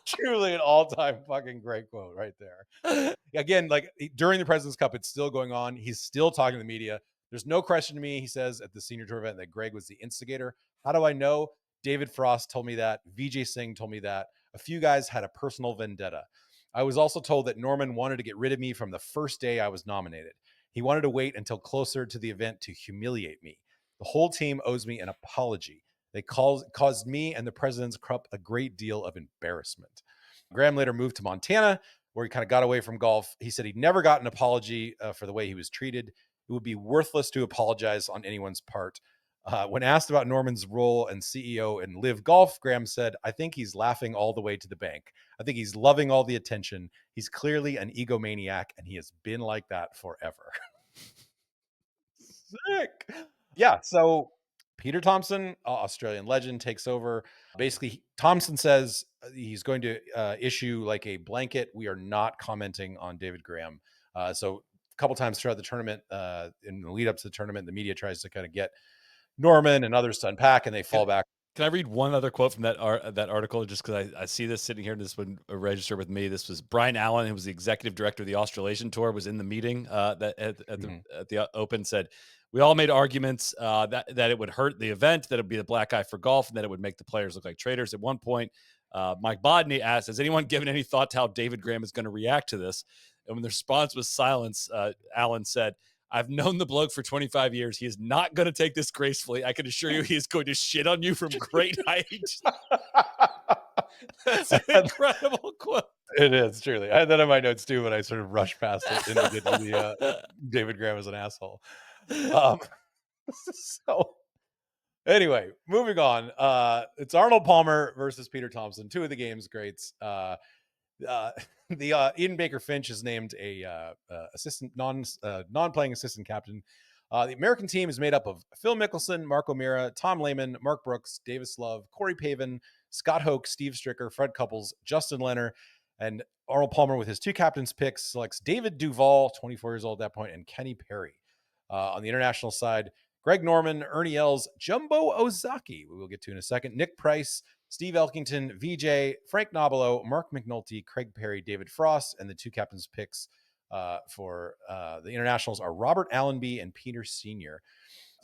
Truly an all-time fucking great quote right there. Again, like during the President's Cup, it's still going on. He's still talking to the media. There's no question to me, he says at the senior tour event, that Greg was the instigator. How do I know? David Frost told me that. Vijay Singh told me that. A few guys had a personal vendetta. I was also told that Norman wanted to get rid of me from the first day I was nominated. He wanted to wait until closer to the event to humiliate me. The whole team owes me an apology. They caused me and the President's Cup a great deal of embarrassment. Graham later moved to Montana, where he kind of got away from golf. He said he never got an apology for the way he was treated. It would be worthless to apologize on anyone's part. When asked about Norman's role and CEO in Live Golf, Graham said, I think he's laughing all the way to the bank. I think he's loving all the attention. He's clearly an egomaniac, and he has been like that forever. Sick. Yeah, so Peter Thompson, Australian legend, takes over. Basically, Thompson says he's going to issue like a blanket. We are not commenting on David Graham. So a couple times throughout the tournament, in the lead up to the tournament, the media tries to kind of get Norman and others to unpack, and they fall back.
Can I read one other quote from that article? Just because I see this sitting here, and this would register with me. This was Brian Allen, who was the executive director of the Australasian Tour, was in the meeting that at the Open. Said we all made arguments that it would hurt the event, that it would be the black eye for golf, and that it would make the players look like traitors. At one point, Mike Bodney asked, "Has anyone given any thought to how David Graham is going to react to this?" And when the response was silence, Allen said, I've known the bloke for 25 years. He is not going to take this gracefully. I can assure you he is going to shit on you from great height. That's an incredible quote.
It is, truly. I had that in my notes too, but I sort of rushed past it and did the David Graham is an asshole. So anyway, moving on. It's Arnold Palmer versus Peter Thompson, two of the game's greats. Ian Baker Finch is named a assistant non-playing assistant captain. The American team is made up of Phil Mickelson, Mark O'Meara, Tom Lehman, Mark Brooks, Davis Love, Corey Pavin, Scott Hoke, Steve Stricker, Fred Couples, Justin Leonard, and Arnold Palmer with his two captains picks selects David Duval, 24 years old at that point, and Kenny Perry. On the international side, Greg Norman, Ernie Els, Jumbo Ozaki, we will get to in a second, Nick Price, Steve Elkington, VJ, Frank Nobilo, Mark McNulty, Craig Perry, David Frost, and the two captains' picks for the internationals are Robert Allenby and Peter Sr.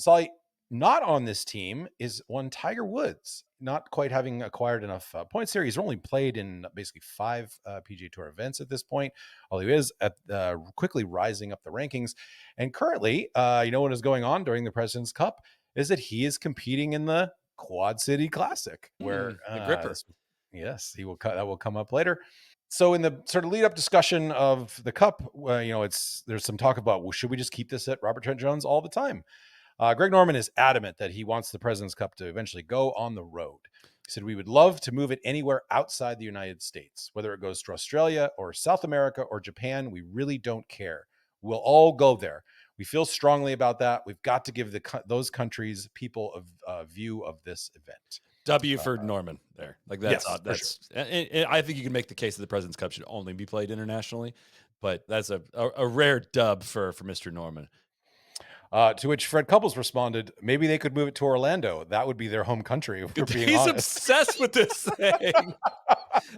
Soly, Not on this team is one Tiger Woods, not quite having acquired enough points here. He's only played in basically 5 PGA Tour events at this point, although he is quickly rising up the rankings. And currently, what is going on during the President's Cup is that he is competing in the Quad City Classic, where
the Gripper.
Yes, he will. That will come up later. So in the sort of lead up discussion of the Cup, there's some talk about, well, should we just keep this at Robert Trent Jones all the time? Greg Norman is adamant that he wants the President's Cup to eventually go on the road. He said, we would love to move it anywhere outside the United States, whether it goes to Australia or South America or Japan. We really don't care. We'll all go there. We feel strongly about that. We've got to give those countries people a view of this event.
W for Norman there. Like that's,
yes,
sure. I think you can make the case that the President's Cup should only be played internationally, but that's a rare dub for Mr. Norman.
To which Fred Couples responded, maybe they could move it to Orlando. That would be their home country, if we're being
He's
honest.
obsessed with this thing.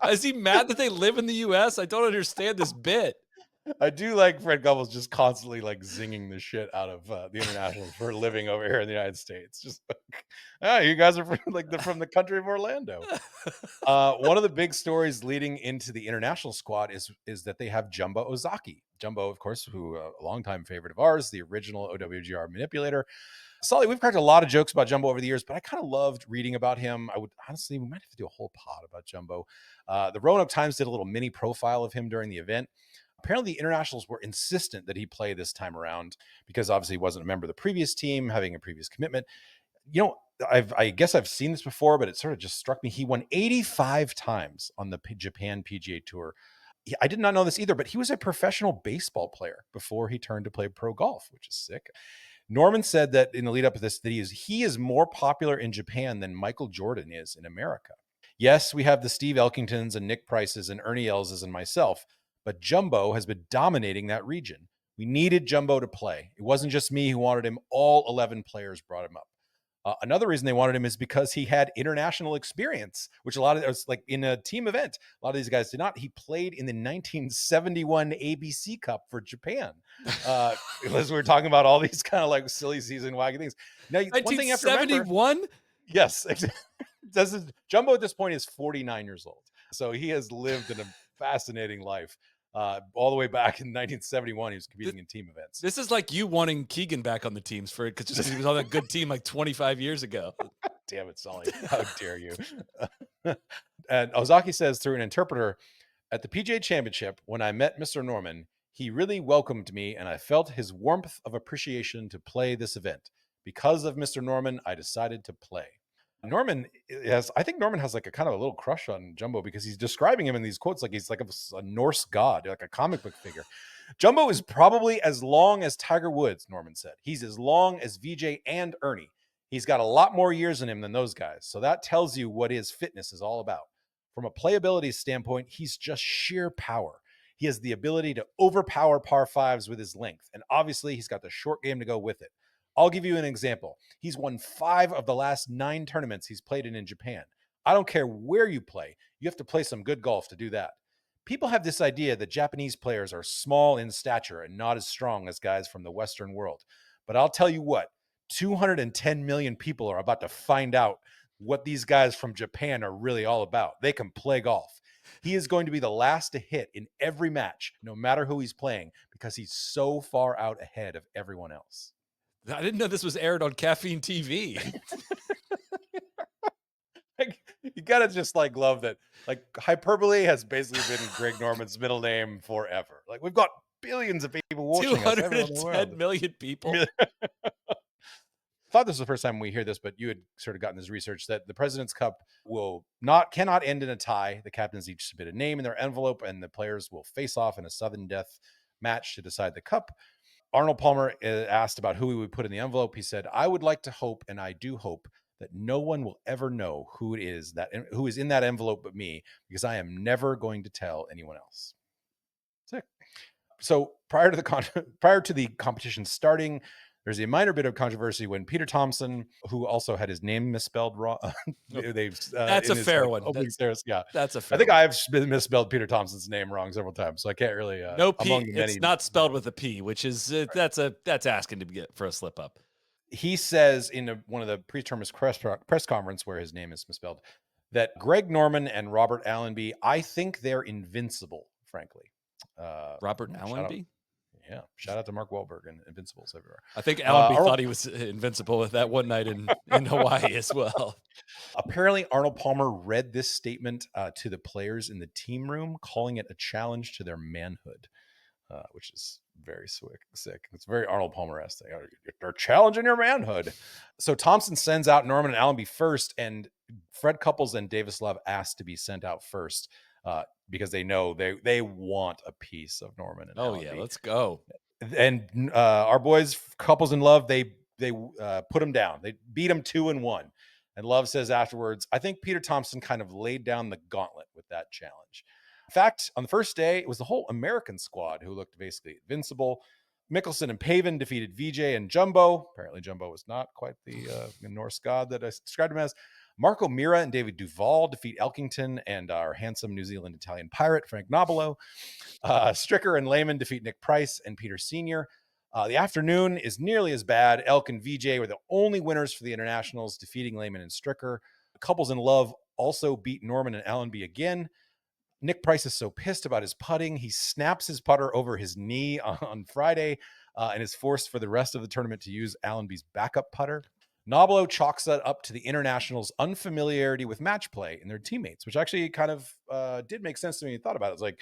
Is he mad that they live in the U.S.? I don't understand this bit.
I do like Fred Couples just constantly like zinging the shit out of the internationals for living over here in the United States. Just like, you guys are from the country of Orlando. One of the big stories leading into the international squad is that they have Jumbo Ozaki. Jumbo, of course, who a longtime favorite of ours, the original OWGR manipulator. Soly, we've cracked a lot of jokes about Jumbo over the years, but I kind of loved reading about him. I would honestly, we might have to do a whole pod about Jumbo. The Roanoke Times did a little mini profile of him during the event. Apparently, the internationals were insistent that he play this time around because obviously he wasn't a member of the previous team, having a previous commitment. I guess I've seen this before, but it sort of just struck me. He won 85 times on the Japan PGA Tour. I did not know this either, but he was a professional baseball player before he turned to play pro golf, which is sick. Norman said that in the lead up to this, that he is more popular in Japan than Michael Jordan is in America. Yes, we have the Steve Elkingtons and Nick Prices and Ernie Elses and myself, but Jumbo has been dominating that region. We needed Jumbo to play. It wasn't just me who wanted him. All 11 players brought him up. Another reason they wanted him is because he had international experience, which a lot of it was like in a team event. A lot of these guys did not. He played in the 1971 ABC Cup for Japan. As we were talking about all these kind of like silly season wacky things. Now,
1971?
Yes. Jumbo at this point is 49 years old. So he has lived in a fascinating life. All the way back in 1971, he was competing in team events.
This is like you wanting Keegan back on the teams because he was on that good team like 25 years ago.
Damn it, Soly. How dare you? And Ozaki says through an interpreter, at the PGA Championship, when I met Mr. Norman, he really welcomed me and I felt his warmth of appreciation to play this event. Because of Mr. Norman, I decided to play. I think Norman has like a kind of a little crush on Jumbo because he's describing him in these quotes like he's like a Norse god, like a comic book figure. Jumbo is probably as long as Tiger Woods, Norman said. He's as long as VJ and Ernie. He's got a lot more years in him than those guys. So that tells you what his fitness is all about. From a playability standpoint, he's just sheer power. He has the ability to overpower par fives with his length. And obviously he's got the short game to go with it. I'll give you an example. He's won 5 of the last 9 tournaments he's played in Japan. I don't care where you play. You have to play some good golf to do that. People have this idea that Japanese players are small in stature and not as strong as guys from the Western world. But I'll tell you what, 210 million people are about to find out what these guys from Japan are really all about. They can play golf. He is going to be the last to hit in every match, no matter who he's playing, because he's so far out ahead of everyone else.
I didn't know this was aired on Caffeine TV.
You gotta just like love that. Like hyperbole has basically been Greg Norman's middle name forever. Like we've got billions of people watching us.
210 million people.
Thought this was the first time we hear this, but you had sort of gotten this research that the President's Cup cannot end in a tie. The captains each submit a name in their envelope, and the players will face off in a sudden death match to decide the cup. Arnold Palmer asked about who he would put in the envelope. He said, I would like to hope, and I do hope, that no one will ever know who is in that envelope but me, because I am never going to tell anyone else. Sick. So prior to the competition starting, there's a minor bit of controversy when Peter Thompson, who also had his name misspelled wrong,
that's a fair one.
That's
a fair.
I think I've misspelled Peter Thompson's name wrong several times, so I can't really.
No P. It's not spelled with a P, which is that's asking to get for a slip up.
he says in one of the pre-tournament press conference where his name is misspelled that Greg Norman and Robert Allenby, I think they're invincible, frankly.
Robert Allenby?
Yeah, shout out to Mark Wahlberg and Invincibles everywhere.
I think Allenby thought he was invincible with that one night in Hawaii as well.
Apparently, Arnold Palmer read this statement to the players in the team room, calling it a challenge to their manhood, which is very sick. It's very Arnold Palmer-esque. They're challenging your manhood. So Thompson sends out Norman and Allenby first, and Fred Couples and Davis Love asked to be sent out first because they know they want a piece of Norman and Allenby.
Yeah, let's go.
And our boys Couples and Love, they put him down. They beat him 2-1. And Love says afterwards, I think Peter Thompson kind of laid down the gauntlet with that challenge. In fact, on the first day, it was the whole American squad who looked basically invincible. Mickelson and Pavin defeated VJ and Jumbo. Apparently, Jumbo was not quite the Norse god that I described him as. Marco Mira and David Duval defeat Elkington and our handsome New Zealand Italian pirate, Frank Nobilo. Stricker and Lehman defeat Nick Price and Peter Sr. The afternoon is nearly as bad. Elk and VJ were the only winners for the internationals, defeating Lehman and Stricker. Couples in Love also beat Norman and Allenby again. Nick Price is so pissed about his putting, he snaps his putter over his knee on Friday and is forced for the rest of the tournament to use Allenby's backup putter. Nobilo chalks that up to the internationals' unfamiliarity with match play and their teammates, which actually kind of did make sense to me when you thought about it. It's like,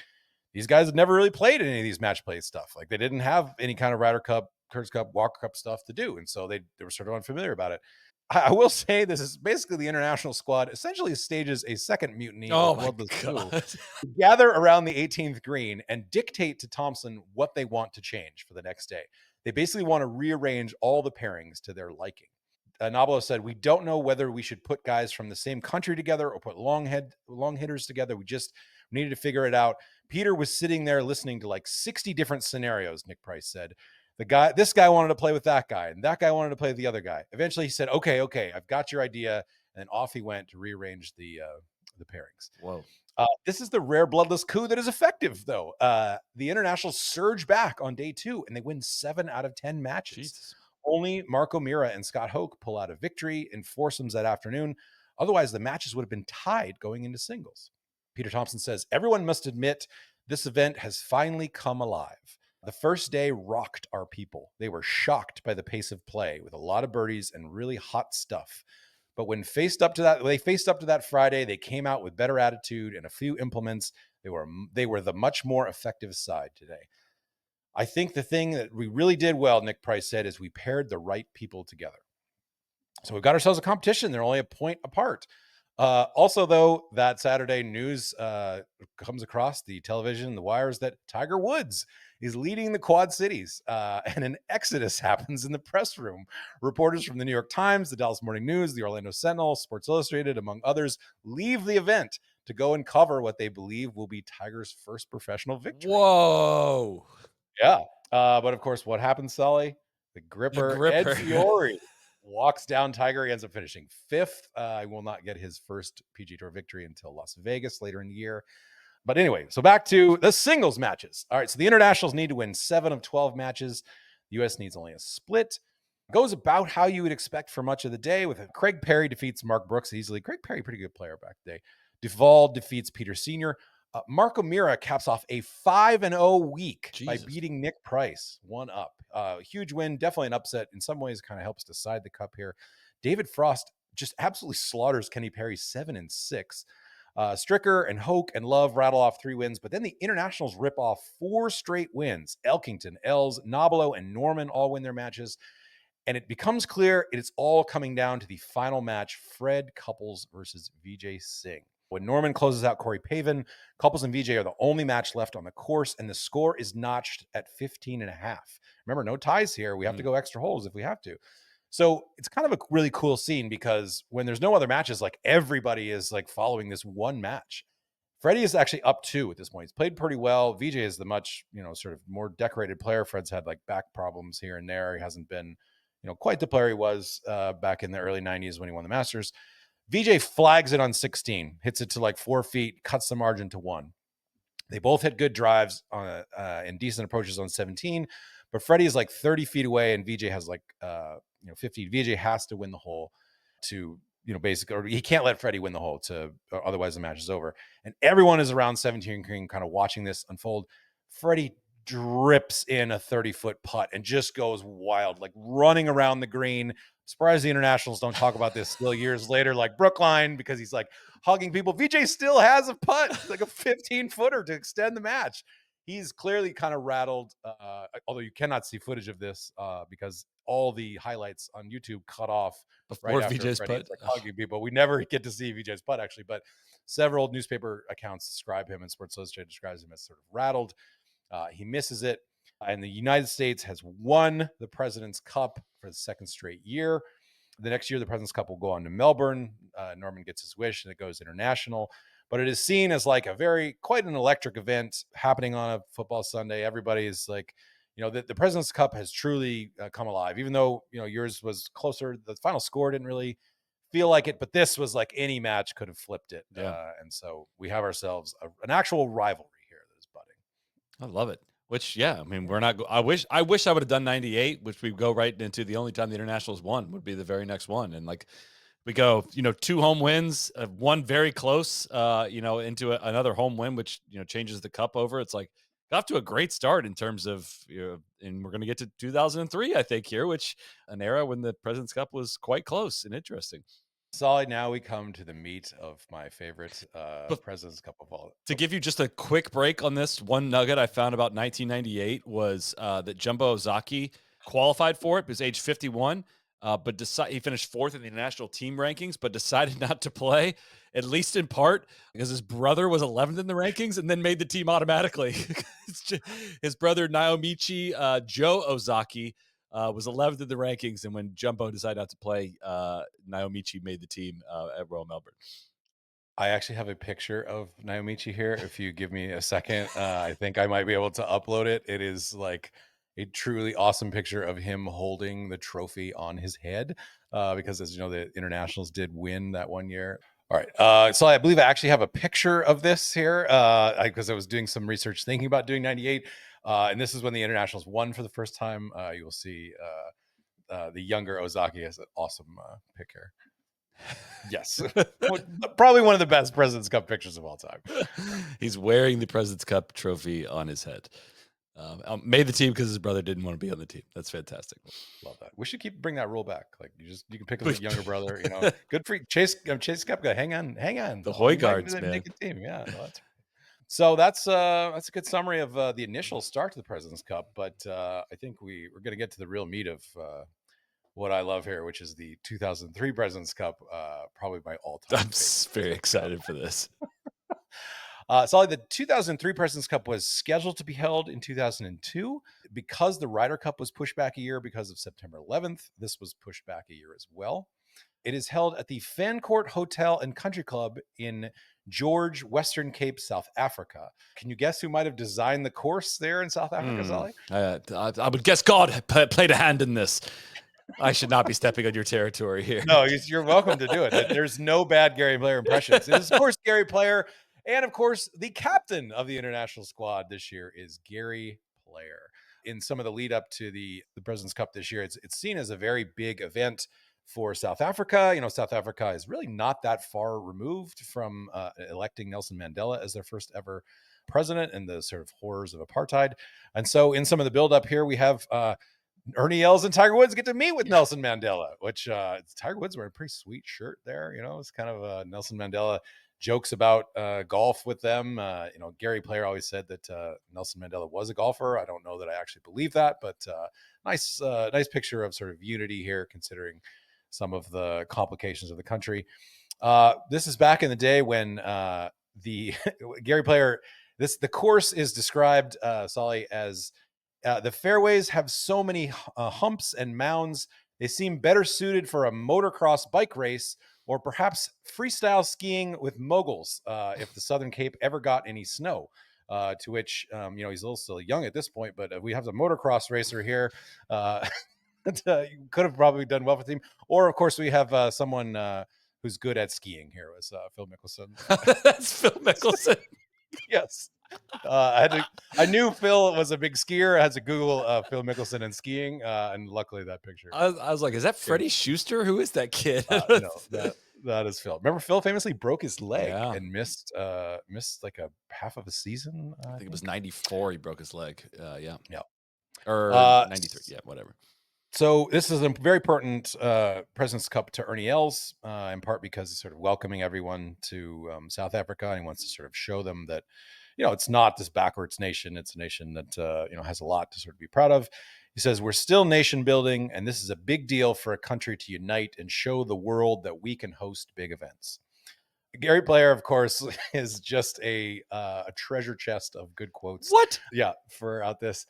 these guys had never really played any of these match play stuff. Like, they didn't have any kind of Ryder Cup, Curtis Cup, Walker Cup stuff to do. And so they were sort of unfamiliar about it. I will say this is basically the international squad essentially stages a second mutiny.
Oh my God.
To gather around the 18th green and dictate to Thompson what they want to change for the next day. They basically want to rearrange all the pairings to their liking. Nobilo said, we don't know whether we should put guys from the same country together or put long hitters together. We just needed to figure it out. Peter was sitting there listening to like 60 different scenarios, Nick Price said. This guy wanted to play with that guy, and that guy wanted to play with the other guy. Eventually he said, okay, I've got your idea. And then off he went to rearrange the pairings.
Whoa.
This is the rare bloodless coup that is effective, though. The internationals surge back on day 2, and they win 7 out of 10 matches.
Jesus.
Only Marco Mira and Scott Hoke pull out a victory in foursomes that afternoon. Otherwise, the matches would have been tied going into singles. Peter Thompson says, everyone must admit this event has finally come alive. The first day rocked our people. They were shocked by the pace of play with a lot of birdies and really hot stuff. But when they faced up to that Friday, they came out with better attitude and a few implements. They were the much more effective side today. I think the thing that we really did well, Nick Price said, is we paired the right people together. So we've got ourselves a competition. They're only a point apart. Also, though, that Saturday news comes across the television, the wires, that Tiger Woods is leading the Quad Cities, and an exodus happens in the press room. Reporters from the New York Times, the Dallas Morning News, the Orlando Sentinel, Sports Illustrated, among others, leave the event to go and cover what they believe will be Tiger's first professional victory.
Whoa.
Yeah. But of course, what happens, Soly? The gripper. Ed Fiore walks down Tiger. He ends up finishing 5th. He will not get his first PGA Tour victory until Las Vegas later in the year. But anyway, so back to the singles matches. All right, so the internationals need to win 7 of 12 matches. The U.S. needs only a split. Goes about how you would expect for much of the day, with Craig Perry defeats Mark Brooks easily. Craig Perry, pretty good player back in the day. Duval defeats Peter Sr. Marco Mira caps off a 5-0 week by beating Nick Price, 1 up. Huge win, definitely an upset. In some ways, kind of helps decide the cup here. David Frost just absolutely slaughters Kenny Perry 7-6. Stricker and Hoke and Love rattle off 3 wins, but then the internationals rip off 4 straight wins. Elkington, Els, Nobilo, and Norman all win their matches. And it becomes clear it is all coming down to the final match, Fred Couples versus Vijay Singh. When Norman closes out Corey Pavin, Couples and VJ are the only match left on the course, and the score is notched at 15.5. Remember, no ties here. We have to go extra holes if we have to. So it's kind of a really cool scene, because when there's no other matches, like, everybody is like following this one match. Freddie is actually up 2 at this point. He's played pretty well. VJ is the much, sort of more decorated player. Fred's had like back problems here and there. He hasn't been, quite the player he was back in the early 90s when he won the Masters. VJ flags it on 16, hits it to like 4 feet, cuts the margin to 1. They both hit good drives and decent approaches on 17, but Freddie is like 30 feet away and VJ has like 50. VJ has to win the hole to basically, or he can't let Freddie win the hole or otherwise the match is over. And everyone is around 17 green kind of watching this unfold. Freddie drips in a 30-foot putt and just goes wild, like running around the green. Surprised the internationals don't talk about this still years later, like Brookline, because he's like hugging people. VJ still has a putt, like a 15-footer to extend the match. He's clearly kind of rattled, although you cannot see footage of this because all the highlights on YouTube cut off
before
right
VJ's
after
putt.
Like hugging people. We never get to see VJ's putt, actually, but several newspaper accounts describe him, and Sports Illustrated describes him as sort of rattled. He misses it. And the United States has won the President's Cup for the second straight year. The next year, the President's Cup will go on to Melbourne. Norman gets his wish and it goes international. But it is seen as like quite an electric event happening on a football Sunday. Everybody is like, the President's Cup has truly come alive, even though, yours was closer. The final score didn't really feel like it, but this was like any match could have flipped it.
Yeah.
And so we have ourselves an actual rivalry here that is budding.
I love it. Which, yeah, I mean, I wish I would have done 98, which we go right into the only time the internationals won would be the very next one. And like, we go, 2 home wins, one very close, into another home win, which, changes the cup over. It's like, got off to a great start in terms of, and we're going to get to 2003, I think here, which an era when the President's Cup was quite close and interesting.
Soly, now we come to the meat of my favorite President's Cup of all.
To give you just a quick break on this, one nugget I found about 1998 was that Jumbo Ozaki qualified for it. He was age 51, but he finished 4th in the national team rankings, but decided not to play, at least in part, because his brother was 11th in the rankings and then made the team automatically. His brother, Naomichi Joe Ozaki, was 11th in the rankings, and when Jumbo decided not to play, Naomichi made the team at Royal Melbourne.
I actually have a picture of Naomichi here. If you give me a second, I think I might be able to upload it. It is like a truly awesome picture of him holding the trophy on his head because, as you know, the internationals did win that one year. All right. So I believe I actually have a picture of this here because I was doing some research thinking about doing 98. And this is when the internationals won for the first time. You will see the younger Ozaki has an awesome pic here. Yes. Probably one of the best President's Cup pictures of all time.
He's wearing the President's Cup trophy on his head. Made the team because his brother didn't want to be on the team. That's fantastic.
Love that. We should bring that rule back. Like you can pick up a younger brother. Good for Chase Koepka. Hang on.
The Højgaards, man.
Make a team. Yeah. So that's a good summary of the initial start to the President's Cup. But I think we're going to get to the real meat of what I love here, which is the 2003 President's Cup, probably my all-time.
I'm very excited for this.
Soly, the 2003 President's Cup was scheduled to be held in 2002. Because the Ryder Cup was pushed back a year because of September 11th, this was pushed back a year as well. It is held at the Fancourt Hotel and Country Club in George, Western Cape, South Africa. Can you guess who might have designed the course there in South Africa, Soly?
I would guess God played a hand in this. I should not be stepping on your territory here.
No, you're welcome to do it. There's no bad Gary Player impressions. It is, of course, Gary Player. And, of course, the captain of the international squad this year is Gary Player. In some of the lead up to the President's Cup this year, it's seen as a very big event for South Africa. South Africa is really not that far removed from electing Nelson Mandela as their first ever president and the sort of horrors of apartheid. And so in some of the buildup here, we have Ernie Els and Tiger Woods get to meet with Nelson Mandela, which Tiger Woods wearing a pretty sweet shirt there. It's kind of Nelson Mandela jokes about golf with them. Gary Player always said that Nelson Mandela was a golfer. I don't know that I actually believe that, but nice picture of sort of unity here, considering some of the complications of the country. This is back in the day when the Gary Player, the course is described, Soly, as the fairways have so many humps and mounds. They seem better suited for a motocross bike race or perhaps freestyle skiing with moguls if the Southern Cape ever got any snow. To which, he's a little still young at this point, but we have the motocross racer here. Could have probably done well for the team. Or, of course, we have someone who's good at skiing here was Phil Mickelson.
That's Phil Mickelson.
Yes. I knew Phil was a big skier. I had to Google Phil Mickelson and skiing, and luckily that picture.
I was like, is that Freddie Schuster? Who is that kid?
No, that is Phil. Remember, Phil famously broke his leg and missed like a half of a season.
I think it was 94. He broke his leg. Yeah.
Or
93. Yeah, whatever.
So this is a very important President's Cup to Ernie Els, in part because he's sort of welcoming everyone to South Africa, and he wants to sort of show them that, it's not this backwards nation. It's a nation that, has a lot to sort of be proud of. He says, we're still nation building, and this is a big deal for a country to unite and show the world that we can host big events. Gary Player, of course, is just a treasure chest of good quotes.
What?
Yeah, for out this.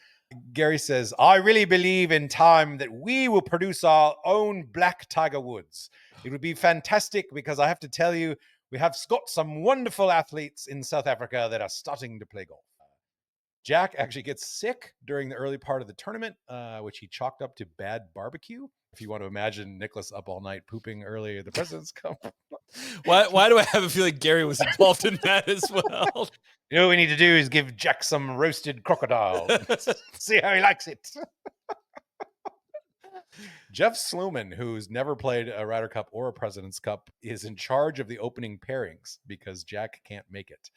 Gary says, I really believe in time that we will produce our own Black Tiger Woods. It would be fantastic because I have to tell you, we have got some wonderful athletes in South Africa that are starting to play golf. Jack actually gets sick during the early part of the tournament, which he chalked up to bad barbecue. If you want to imagine Nicholas up all night pooping early at the President's Cup.
Why do I have a feeling Gary was involved in that as well?
You know what we need to do is give Jack some roasted crocodile. See how he likes it. Jeff Sluman, who's never played a Ryder Cup or a President's Cup, is in charge of the opening pairings because Jack can't make it.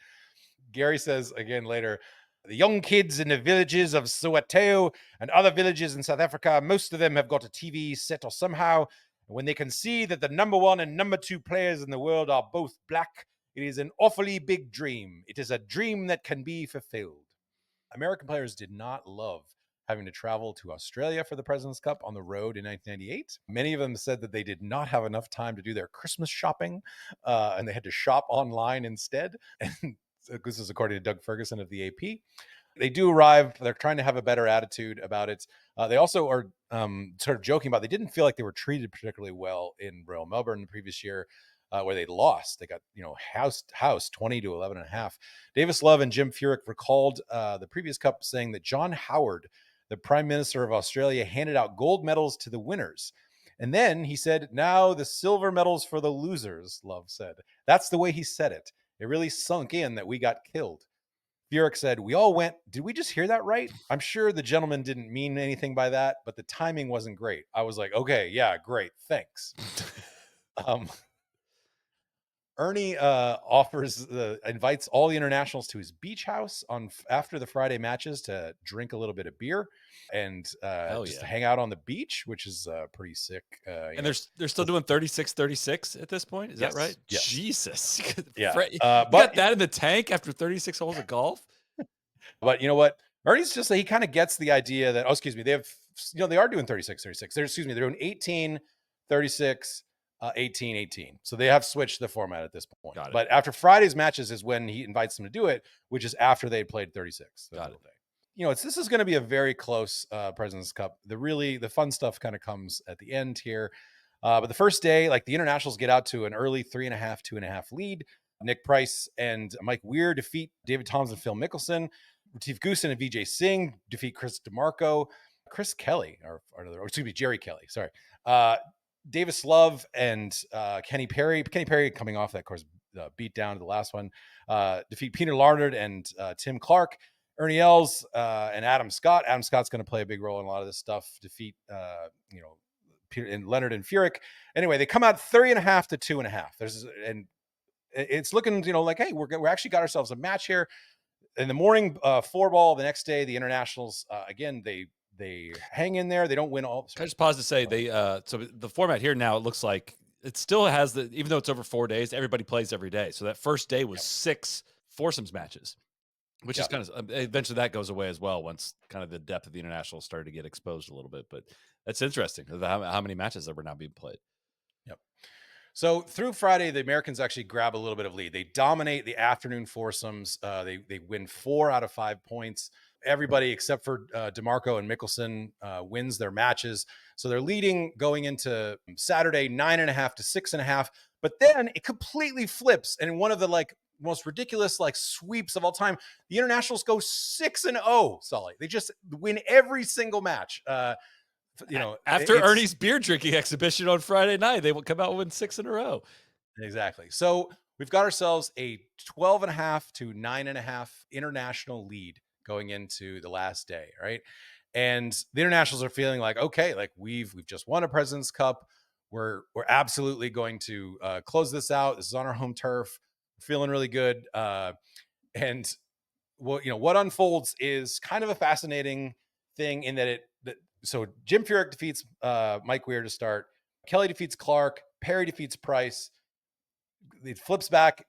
Gary says again later, the young kids in the villages of Soweto and other villages in South Africa, most of them have got a TV set or somehow. And when they can see that the number 1 and number 2 players in the world are both black, it is an awfully big dream. It is a dream that can be fulfilled. American players did not love having to travel to Australia for the President's Cup on the road in 1998. Many of them said that they did not have enough time to do their Christmas shopping, and they had to shop online instead. And this is according to Doug Ferguson of the AP. They do arrive. They're trying to have a better attitude about it. They also are sort of joking about they didn't feel like they were treated particularly well in Royal Melbourne the previous year, where they lost. They got, housed 20 to 11.5. Davis Love and Jim Furyk recalled the previous cup saying that John Howard, the Prime Minister of Australia, handed out gold medals to the winners. And then he said, now the silver medals for the losers, Love said. That's the way he said it. It really sunk in that we got killed. Furyk said, we all went, did we just hear that right? I'm sure the gentleman didn't mean anything by that, but the timing wasn't great. I was like, okay, yeah, great, thanks. Ernie invites all the internationals to his beach house after the Friday matches to drink a little bit of beer and just hang out on the beach, which is pretty sick.
And they're still doing 36-36 at this point. Is that right?
Yes.
Jesus.
Yeah.
You got that in the tank after 36 holes of golf?
But you know what? Ernie's just he kind of gets the idea that, they have, they are doing 36-36. They're doing 18-36. 18-18. So they have switched the format at this point. But after Friday's matches is when he invites them to do it, which is after they played 36. Got it. This is going to be a very close President's Cup. The fun stuff kind of comes at the end here. But the first day, the internationals get out to an early 3.5, 2.5 lead. Nick Price and Mike Weir defeat David Toms and Phil Mickelson. Retief Goosen and Vijay Singh defeat Chris DeMarco. Jerry Kelly. Sorry. Davis Love and Kenny Perry coming off that course beatdown to the last one, defeat Peter Larnard and Tim Clark. Ernie Els and Adam Scott. Adam Scott's going to play a big role in a lot of this stuff. Defeat Peter and Leonard and Furyk. Anyway, they come out 3.5 to 2.5. And it's looking hey, we're actually got ourselves a match here. In the morning, 4-ball the next day, the internationals again they hang in there. They don't win all.
Can I just pause to say so the format here now, it looks like it still has even though it's over 4 days, everybody plays every day. So that first day was 6 foursomes matches, which is kind of, eventually that goes away as well once kind of the depth of the international started to get exposed a little bit. But that's interesting how many matches that were now being played.
Yep. So through Friday, the Americans actually grab a little bit of lead. They dominate the afternoon foursomes. They win 4 out of 5 points. Everybody except for DeMarco and Mickelson wins their matches. So they're leading going into Saturday, 9.5 to 6.5. But then it completely flips. And in one of the most ridiculous sweeps of all time, the internationals go 6-0, Soly. They just win every single match.
After Ernie's beer drinking exhibition on Friday night, they will come out and win 6 in a row.
Exactly. So we've got ourselves a 12.5 to 9.5 international lead going into the last day, right? And the internationals are feeling like, okay, like we've just won a President's Cup. We're absolutely going to close this out. This is on our home turf. We're feeling really good. And what unfolds is kind of a fascinating thing in that so Jim Furyk defeats Mike Weir to start. Kelly defeats Clark. Perry defeats Price. It flips back.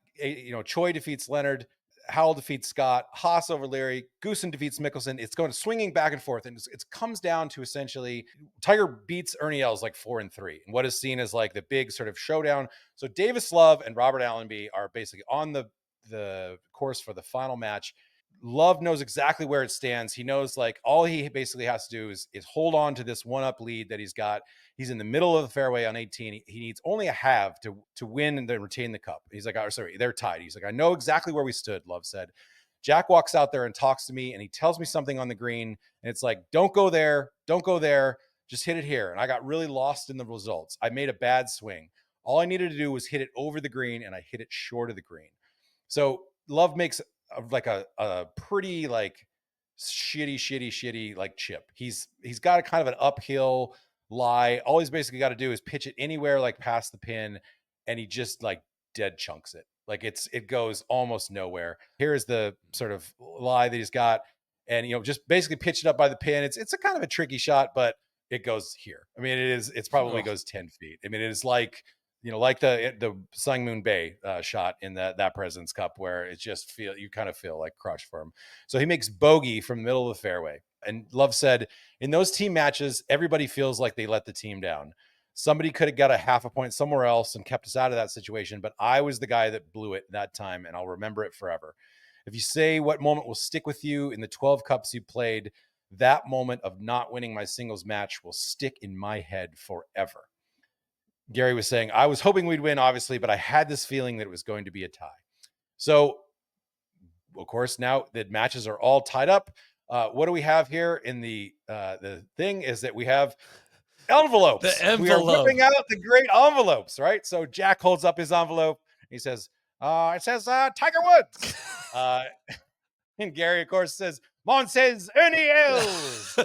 Choi defeats Leonard. Howell defeats Scott. Haas over Leary. Goosen defeats Mickelson. It's going swinging back and forth, and it comes down to essentially Tiger beats Ernie Els like 4-3, and what is seen as like the big sort of showdown. So Davis Love and Robert Allenby are basically on the course for the final match. Love knows exactly where it stands. He knows like all he basically has to do is hold on to this one-up lead that he's got. He's in the middle of the fairway on 18. He needs only a halve to win and then retain the cup. He's like, oh, sorry, they're tied. He's like, I know exactly where we stood, Love said. Jack walks out there and talks to me, and he tells me something on the green, and it's like, don't go there. Don't go there. Just hit it here. And I got really lost in the results. I made a bad swing. All I needed to do was hit it over the green, and I hit it short of the green. So Love makes like a pretty like shitty like chip. He's got a kind of an uphill lie. All he's basically got to do is pitch it anywhere like past the pin, and he just like dead chunks it. Like it goes almost nowhere. Here's the sort of lie that he's got, and just basically pitch it up by the pin. It's a kind of a tricky shot, but it goes here. I mean, it's probably goes 10 feet. I mean, it is like like the Sun Moon Bay shot in that President's Cup, where it just you kind of feel like crushed for him. So he makes bogey from the middle of the fairway. And Love said, in those team matches, everybody feels like they let the team down. Somebody could have got a half a point somewhere else and kept us out of that situation, but I was the guy that blew it that time, and I'll remember it forever. If you say what moment will stick with you in the 12 cups you played, that moment of not winning my singles match will stick in my head forever. Gary was saying, I was hoping we'd win, obviously, but I had this feeling that it was going to be a tie. So, of course, now that matches are all tied up, what do we have here in the thing is that we have envelopes.
The envelope.
We are whipping out the great envelopes, right? So Jack holds up his envelope. He says, it says Tiger Woods. And Gary, of course, says, Mon says Ernie Els.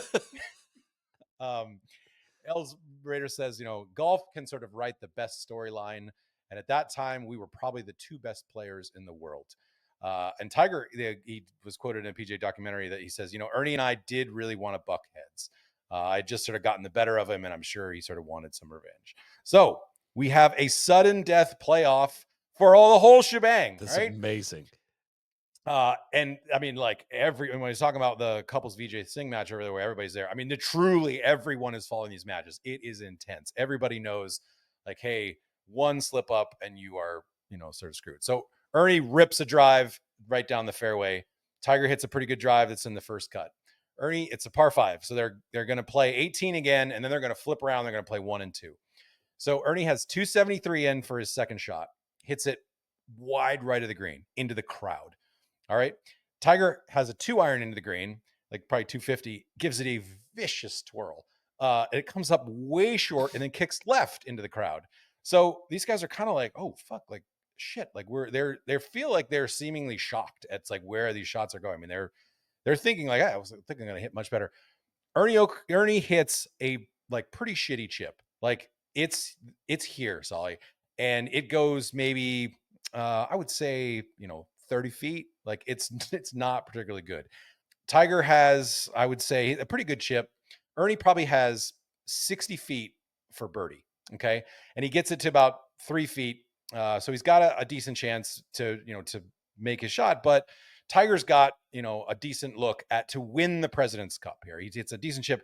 Els Rader says, golf can sort of write the best storyline. And at that time, we were probably the two best players in the world. And Tiger, he was quoted in a PJ documentary that he says, Ernie and I did really want to buck heads. I just sort of gotten the better of him, and I'm sure he sort of wanted some revenge. So we have a sudden death playoff for the whole shebang.
That's right? Amazing.
And I mean, like when he's talking about the couples VJ Singh match over there where everybody's there, I mean, truly everyone is following these matches. It is intense. Everybody knows like, hey, one slip up and you are, sort of screwed. So Ernie rips a drive right down the fairway. Tiger hits a pretty good drive that's in the first cut. Ernie, it's a par 5. So they're going to play 18 again, and then they're going to flip around. They're going to play 1 and 2. So Ernie has 273 in for his second shot, hits it wide right of the green into the crowd. All right. Tiger has a 2-iron into the green, like probably 250, gives it a vicious twirl. It comes up way short and then kicks left into the crowd. So these guys are kind of like, oh, fuck, like shit. Like they feel like they're seemingly shocked at like where these shots are going. I mean, they're thinking like, I was thinking I'm going to hit much better. Ernie hits a like pretty shitty chip. Like it's here, Soly. And it goes maybe, I would say, 30 feet. Like it's not particularly good. Tiger has, I would say, a pretty good chip. Ernie probably has 60 feet for birdie. Okay. And he gets it to about 3 feet. So he's got a decent chance to make his shot, but Tiger's got, a decent look to win the President's Cup here. He hits a decent chip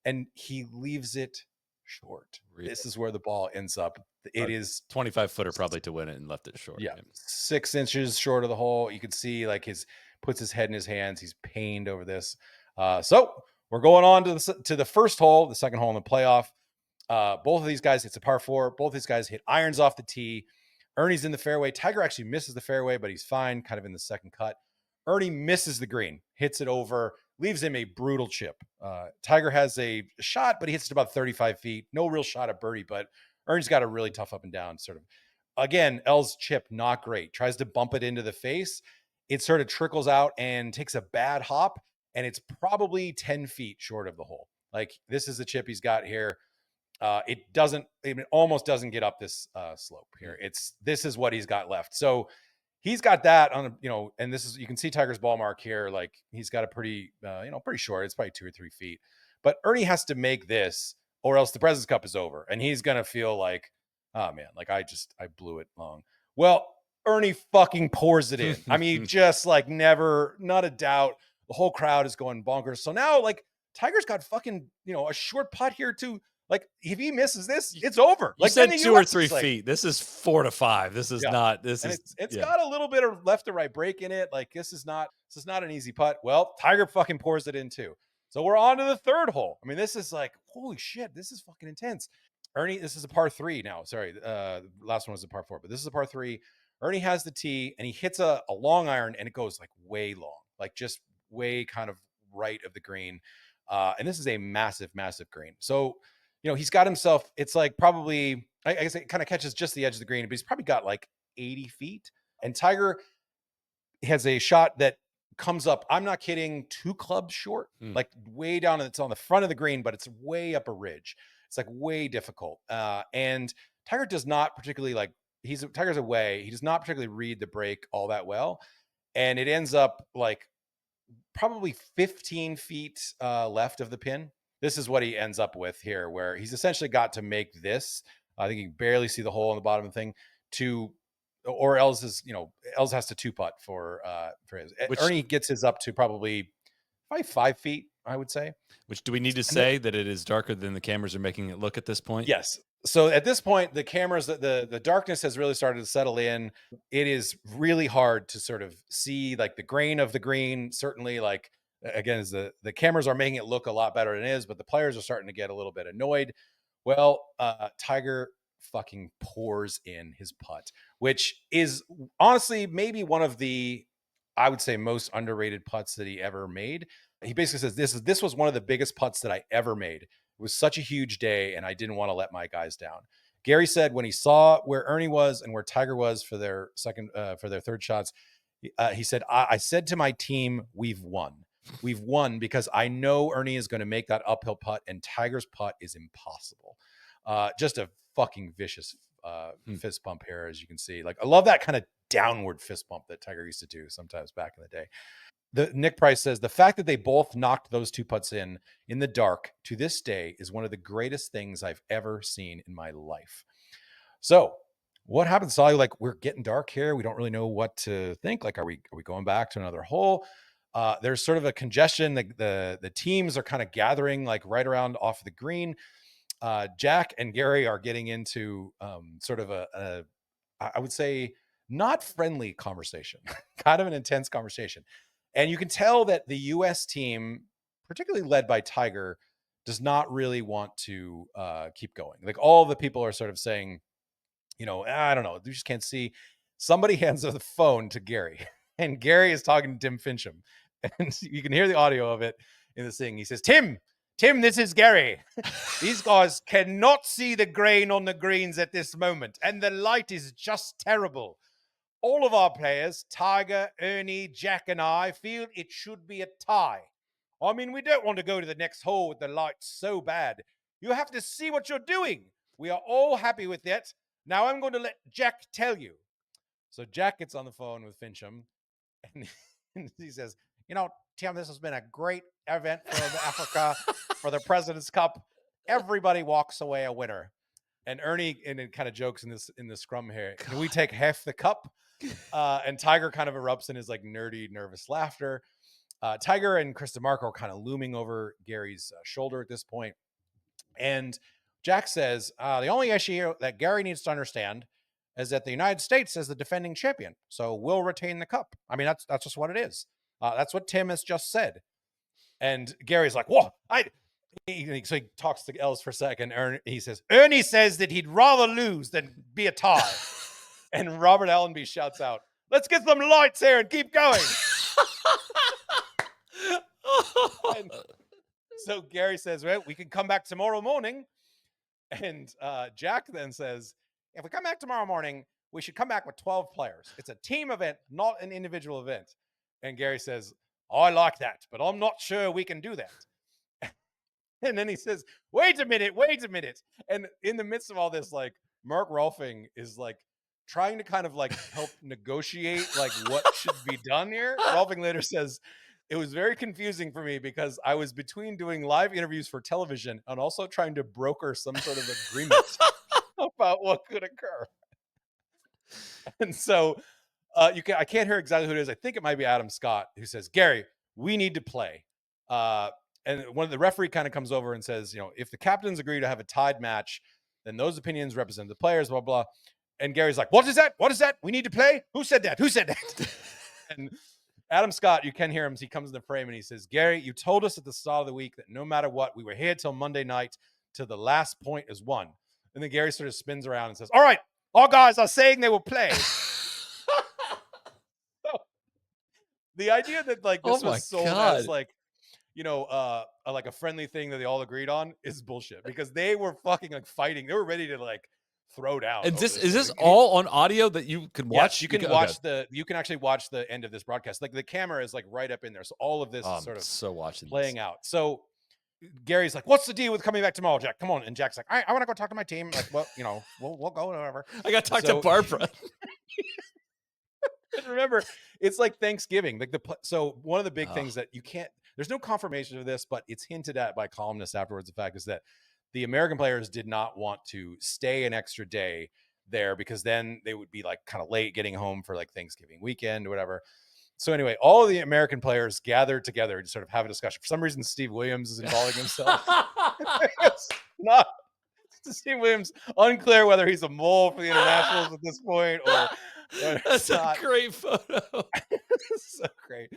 and he leaves it short. Really? This is where the ball ends up. It is
25-footer probably to win it and left it short.
Yeah. 6 inches short of the hole. You can see like puts his head in his hands. He's pained over this. So we're going on to the first hole, the second hole in the playoff. Both of these guys, it's a par 4. Both these guys hit irons off the tee. Ernie's in the fairway. Tiger actually misses the fairway, but he's fine, kind of in the second cut. Ernie misses the green, hits it over, leaves him a brutal chip. Tiger has a shot, but he hits it about 35 feet. No real shot at birdie, but Ernie's got a really tough up and down sort of. Again, L's chip, not great. Tries to bump it into the face. It sort of trickles out and takes a bad hop, and it's probably 10 feet short of the hole. Like, this is the chip he's got here. It almost doesn't get up this slope here. This is what he's got left. So he's got that on, and this is, you can see Tiger's ball mark here. Like, he's got a pretty, pretty short. It's probably 2 or 3 feet. But Ernie has to make this, or else the President's Cup is over, and he's gonna feel like, oh man, like I blew it long. Well, Ernie fucking pours it in. I mean, just like never, not a doubt. The whole crowd is going bonkers. So now, like, Tiger's got fucking, a short putt here too. Like, if he misses this, it's over.
You
like,
said 2 or 3 feet. This is 4 to 5. This is not.
It's got a little bit of left to right break in it. Like, this is not an easy putt. Well, Tiger fucking pours it in too. So we're on to the third hole. I mean, this is like, holy shit, this is fucking intense. Ernie, this is a par 3 now. Sorry, the last one was a par 4, but this is a par 3. Ernie has the tee, and he hits a long iron, and it goes like way long, like just way kind of right of the green. And this is a massive, massive green. So, he's got himself, it's like probably, I guess it kind of catches just the edge of the green, but he's probably got like 80 feet. And Tiger has a shot that comes up, I'm not kidding, 2 clubs short, like way down. It's on the front of the green, but it's way up a ridge. It's like way difficult. And Tiger does not particularly Tiger's away. He does not particularly read the break all that well. And it ends up like probably 15 feet left of the pin. This is what he ends up with here, where he's essentially got to make this. I think you can barely see the hole on the bottom of the thing or Els has to 2-putt for his. Ernie gets his up to probably 5 feet, I would say.
Which, do we need to say that it is darker than the cameras are making it look at this point?
Yes. So at this point, the cameras, the darkness has really started to settle in. It is really hard to sort of see like the grain of the green. Certainly, like, again, as the cameras are making it look a lot better than it is, but the players are starting to get a little bit annoyed. Well, Tiger fucking pours in his putt, which is honestly maybe one of the, I would say, most underrated putts that he ever made. He basically says, this was one of the biggest putts that I ever made. It was such a huge day, and I didn't want to let my guys down. Gary said when he saw where Ernie was and where Tiger was for their third shots, he said, I said to my team, we've won. We've won because I know Ernie is going to make that uphill putt, and Tiger's putt is impossible. Just a fucking vicious fist bump here, as you can see. Like, I love that kind of downward fist bump that Tiger used to do sometimes back in the day. Nick Price says the fact that they both knocked those 2 putts in the dark to this day is one of the greatest things I've ever seen in my life. So what happens, Soly? Like, we're getting dark here. We don't really know what to think. Like, are we going back to another hole? There's sort of a congestion. The teams are kind of gathering like right around off the green. Jack and Gary are getting into sort of I would say, not friendly conversation, kind of an intense conversation. And you can tell that the U.S. team, particularly led by Tiger, does not really want to keep going. Like, all the people are sort of saying, I don't know, you just can't see. Somebody hands the phone to Gary, and Gary is talking to Tim Fincham. And you can hear the audio of it in this thing. He says, Tim, this is Gary. These guys cannot see the grain on the greens at this moment, and the light is just terrible. All of our players, Tiger, Ernie, Jack, and I, feel it should be a tie. I mean, we don't want to go to the next hole with the lights so bad. You have to see what you're doing. We are all happy with that. Now I'm going to let Jack tell you. So Jack gets on the phone with Fincham, and he says, Tim, this has been a great event for Africa, for the President's Cup. Everybody walks away a winner. And Ernie, and it kind of jokes in the scrum here, can we take half the cup? And Tiger kind of erupts in his like nerdy, nervous laughter. Tiger and Chris DeMarco are kind of looming over Gary's shoulder at this point. And Jack says, the only issue that Gary needs to understand is that the United States is the defending champion. So we'll retain the cup. I mean, that's just what it is. That's what Tim has just said. And Gary's like, whoa, so he talks to Els for a second. He says, Ernie says that he'd rather lose than be a tie. And Robert Allenby shouts out, let's get some lights here and keep going. And so Gary says, well, we can come back tomorrow morning. And Jack then says, if we come back tomorrow morning, we should come back with 12 players. It's a team event, not an individual event. And Gary says, I like that, but I'm not sure we can do that. And then he says, wait a minute. And in the midst of all this, like, Mark Rolfing is like trying to kind of like help negotiate like what should be done here. Rolfing later says, it was very confusing for me because I was between doing live interviews for television and also trying to broker some sort of agreement about what could occur. And so I can't hear exactly who it is. I think it might be Adam Scott, who says, Gary, we need to play. And one of the referee kind of comes over and says, you know, if the captains agree to have a tied match, then those opinions represent the players, blah, blah. And Gary's like, what is that? We need to play? Who said that? And Adam Scott, you can hear him as he comes in the frame and he says, Gary, you told us at the start of the week that no matter what, we were here till Monday night till the last point is won. And then Gary sort of spins around and says, all right, all guys are saying they will play. So, the idea that like this was sold as like, you know, like a friendly thing that they all agreed on is bullshit, because they were fucking like fighting. They were ready to like throw down.
And is this all on audio that you can watch?
Yes, you can watch you can actually watch the end of this broadcast. Like the camera is like right up in there. So all of this is sort of playing out. So Gary's like, what's the deal with coming back tomorrow, Jack? Come on. And Jack's like, I want to go talk to my team. Like, well, you know, we'll go whatever.
I got to talk to Barbara.
And remember, it's like Thanksgiving. Like so one of the big things that you can't, there's no confirmation of this, but it's hinted at by columnists afterwards. The fact is that the American players did not want to stay an extra day there because then they would be like kind of late getting home for like Thanksgiving weekend or whatever. So anyway, all of the American players gathered together to sort of have a discussion. For some reason, Steve Williams is involving himself. It's not Steve Williams, unclear whether he's a mole for the internationals at this point or
that's a great photo.
So great.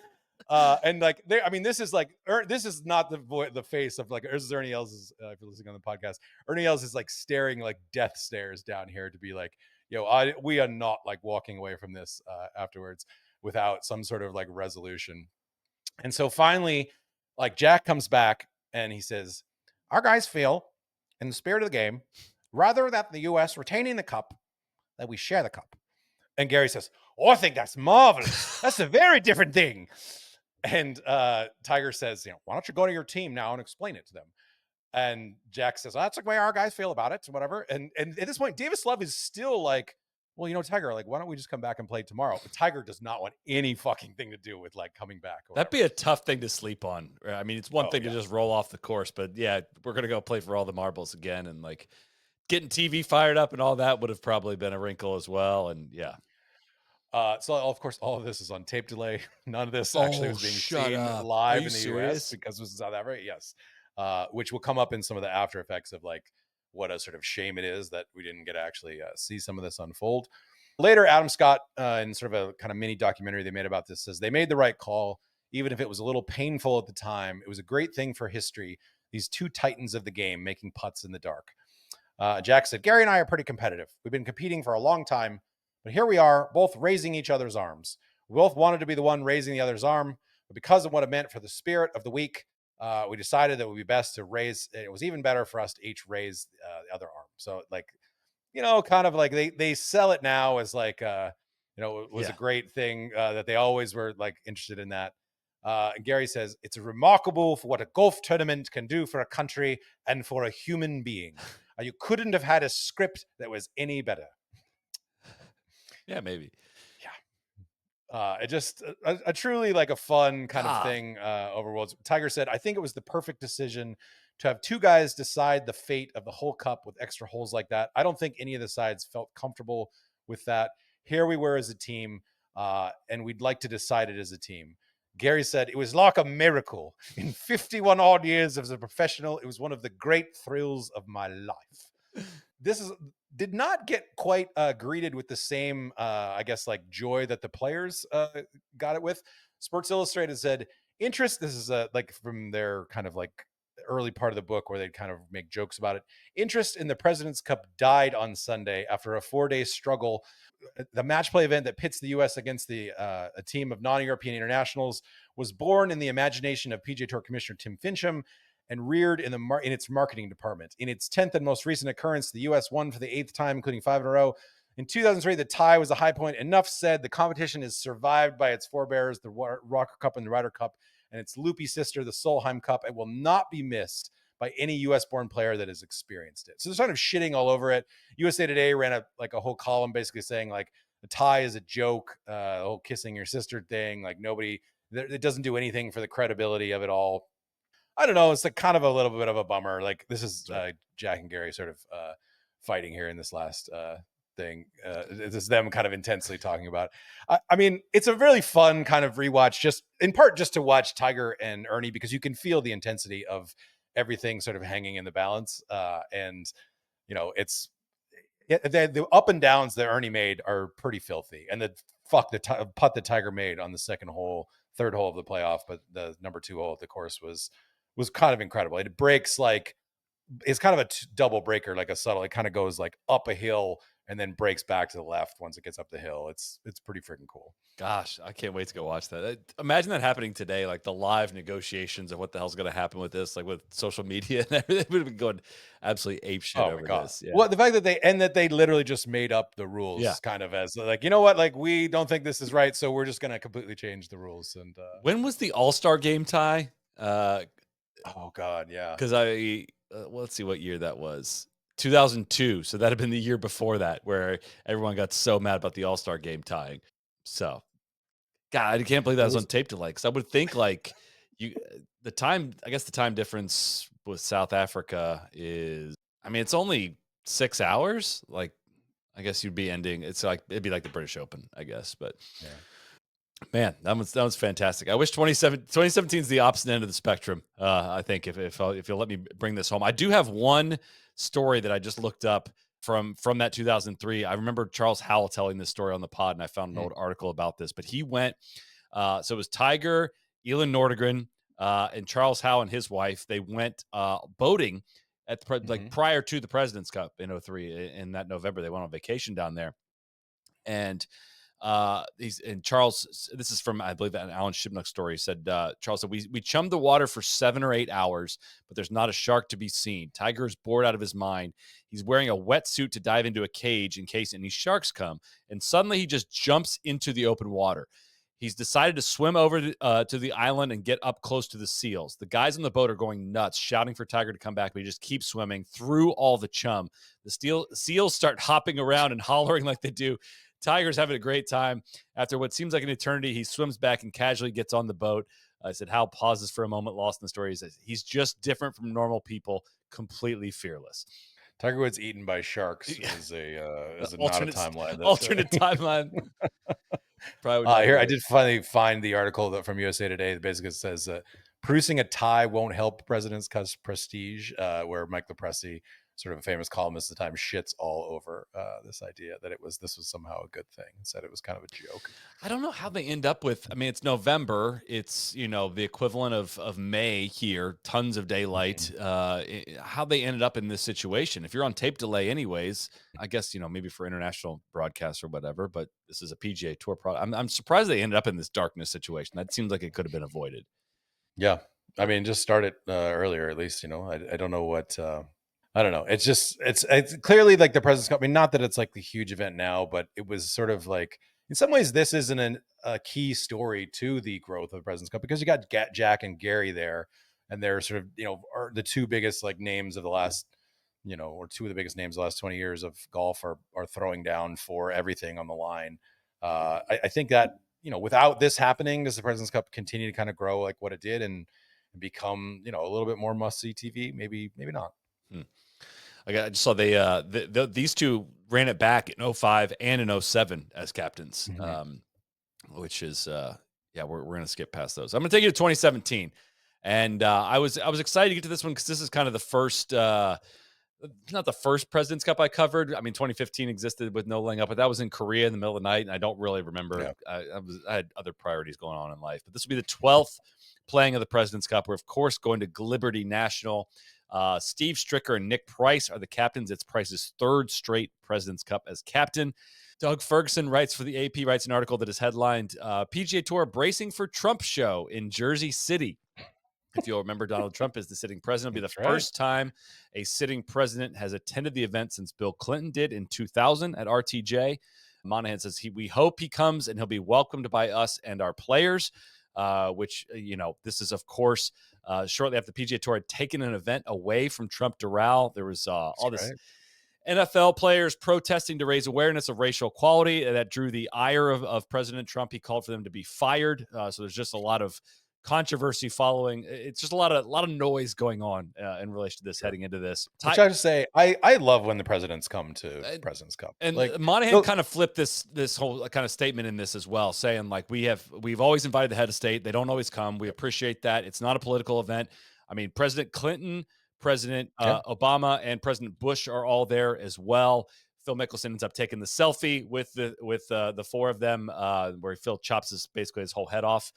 And like this is like this is not the face of like Ernie Els, if you're listening on the podcast, Ernie Els is like staring like death stares down here to be like, yo, we are not like walking away from this afterwards without some sort of like resolution. And so finally, like Jack comes back and he says, our guys feel, in the spirit of the game, rather that the US retaining the cup, that we share the cup. And Gary says, oh, I think that's marvelous. That's a very different thing. And Tiger says, why don't you go to your team now and explain it to them? And Jack says, that's the way our guys feel about it, whatever. And at this point, Davis Love is still like, well, Tiger, like, why don't we just come back and play tomorrow? But Tiger does not want any fucking thing to do with like coming back.
That'd be a tough thing to sleep on. I mean, it's one thing to just roll off the course, but yeah, we're going to go play for all the marbles again. And like getting TV fired up and all that would have probably been a wrinkle as well. And yeah.
So of course, all of this is on tape delay. None of this actually was being seen live in the US because it was South Africa. Yes. Which will come up in some of the after effects of like what a sort of shame it is that we didn't get to actually see some of this unfold. Later, Adam Scott, in sort of a kind of mini documentary they made about this, says they made the right call, even if it was a little painful at the time. It was a great thing for history. These two titans of the game making putts in the dark. Jack said, Gary and I are pretty competitive. We've been competing for a long time, but here we are, both raising each other's arms. We both wanted to be the one raising the other's arm, but because of what it meant for the spirit of the week, we decided that it would be best to raise. It was even better for us to each raise the other arm. So like, kind of like they sell it now as like, it was a great thing that they always were like interested in that. And Gary says, it's remarkable for what a golf tournament can do for a country and for a human being. You couldn't have had a script that was any better.
Yeah, maybe.
It just a truly like a fun kind of thing over Worlds. Tiger said, I think it was the perfect decision to have two guys decide the fate of the whole cup with extra holes like that. I don't think any of the sides felt comfortable with that. Here we were as a team, and we'd like to decide it as a team. Gary said, it was like a miracle. In 51 odd years as a professional, it was one of the great thrills of my life. This did not get quite greeted with the same, I guess, like joy that the players got it with. Sports Illustrated said, interest, this is like from their kind of like early part of the book where they'd kind of make jokes about it. Interest in the President's Cup died on Sunday after a 4-day struggle. The match play event that pits the U.S. against a team of non-European internationals was born in the imagination of PGA Tour Commissioner Tim Fincham and reared in its marketing department. In its 10th and most recent occurrence, the U.S. won for the 8th time, including 5 in a row. In 2003, the tie was a high point. Enough said. The competition is survived by its forebears, the Rocker Cup and the Ryder Cup, and its loopy sister, the Solheim Cup. It will not be missed by any U.S.-born player that has experienced it. So they're sort of shitting all over it. USA Today ran a whole column basically saying like the tie is a joke, the whole kissing your sister thing. Like nobody, it doesn't do anything for the credibility of it all. I don't know. It's like kind of a little bit of a bummer. Like this is Jack and Gary sort of fighting here in this last thing. This is them kind of intensely talking about it. I mean, it's a really fun kind of rewatch, just in part just to watch Tiger and Ernie, because you can feel the intensity of everything sort of hanging in the balance. And, you know, it's the up and downs that Ernie made are pretty filthy. And the putt that Tiger made on the third hole of the playoff, but the number 2 hole of the course was kind of incredible. It breaks like, it's kind of a double breaker, like a subtle, it kind of goes like up a hill and then breaks back to the left once it gets up the hill. It's pretty freaking cool.
Gosh, I can't wait to go watch that. Imagine that happening today, like the live negotiations of what the hell's going to happen with this, like with social media and everything. Would have been going absolutely ape shit over this.
Yeah. Well, the fact that they literally just made up the rules, kind of as like, you know what, like we don't think this is right, so we're just going to completely change the rules. And
when was the All-Star game tie?
Oh God, yeah.
Because well, let's see what year that was. 2002. So that'd have been the year before that, where everyone got so mad about the All-Star game tying. So, God, I can't believe that was on tape delay. Because I would think like the time difference with South Africa is, I mean, it's only 6 hours. Like, I guess you'd be ending. It's like it'd be like the British Open, I guess. But
yeah.
Man, that was fantastic. I wish 2017 is the opposite end of the spectrum. I think if you'll let me bring this home, I do have one story that I just looked up from that 2003. I remember Charles Howell telling this story on the pod, and I found an old article about this. But he went, so it was Tiger, Elin Nordegren, and Charles Howell and his wife. They went boating at like prior to the President's Cup in 2003. In that November, they went on vacation down there, and Charles, this is from, I believe, an Alan Shipnuck story. He said, Charles said, we chummed the water for 7 or 8 hours, but there's not a shark to be seen. Tiger is bored out of his mind. He's wearing a wetsuit to dive into a cage in case any sharks come. And suddenly he just jumps into the open water. He's decided to swim over to the island and get up close to the seals. The guys on the boat are going nuts, shouting for Tiger to come back, but he just keeps swimming through all the chum. The seals start hopping around and hollering like they do. Tiger's having a great time. After what seems like an eternity, he swims back and casually gets on the boat. I said, Hal pauses for a moment, lost in the story. He says, he's just different from normal people, completely fearless.
Tiger Woods eaten by sharks is not a timeline.
Alternate timeline. Probably
here, I did finally find the article from USA Today that basically says producing a tie won't help president's prestige, where Mike LaPresti, sort of a famous columnist at the time, shits all over this idea that this was somehow a good thing and said it was kind of a joke.
I don't know how they end up with, I mean, it's November. It's, the equivalent of May here, tons of daylight. How they ended up in this situation. If you're on tape delay anyways, I guess, maybe for international broadcasts or whatever, but this is a PGA Tour product. I'm surprised they ended up in this darkness situation. That seems like it could have been avoided.
Yeah. I mean, just start it earlier, at least, I don't know what... I don't know. It's just, it's clearly like the President's Cup. I mean, not that it's like the huge event now, but it was sort of like, in some ways, this isn't a key story to the growth of the President's Cup, because you got Jack and Gary there, and they're sort of, are the two biggest like names of the last, or two of the biggest names of the last 20 years of golf are throwing down for everything on the line. I think that, without this happening, does the President's Cup continue to kind of grow like what it did and become, a little bit more must-see TV? Maybe not.
I just saw these two ran it back in 2005 and in 2007 as captains, which is we're going to skip past those. I'm going to take you to 2017, and I was excited to get to this one because this is kind of the first, not the first President's Cup I covered. I mean, 2015 existed with no laying up, but that was in Korea in the middle of the night, and I don't really remember. Yeah. I had other priorities going on in life, but this will be the 12th playing of the President's Cup. We're of course going to Liberty National. Steve Stricker and Nick Price are the captains. It's Price's third straight President's Cup as captain. Doug Ferguson writes for the AP, writes an article that is headlined, PGA Tour bracing for Trump show in Jersey City. If you'll remember, Donald Trump is the sitting president. It'll be
That's
the
right.
first time a sitting president has attended the event since Bill Clinton did in 2000 at RTJ. Monahan says we hope he comes and he'll be welcomed by us and our players, which, this is, of course, shortly after the PGA Tour had taken an event away from Trump Doral. There was all this
right.
NFL players protesting to raise awareness of racial equality that drew the ire of President Trump. He called for them to be fired. So there's just a lot of controversy following. It's just a lot of noise going on in relation to this heading into this.
Which I just say, I love when the presidents come to President's Cup.
And
Like
Monahan kind of flipped this whole kind of statement in this as well, saying like we've always invited the head of state. They don't always come. We appreciate that. It's not a political event. I mean, President Clinton, President Obama, and President Bush are all there as well. Phil Mickelson ends up taking the selfie with the four of them, where Phil chops basically his whole head off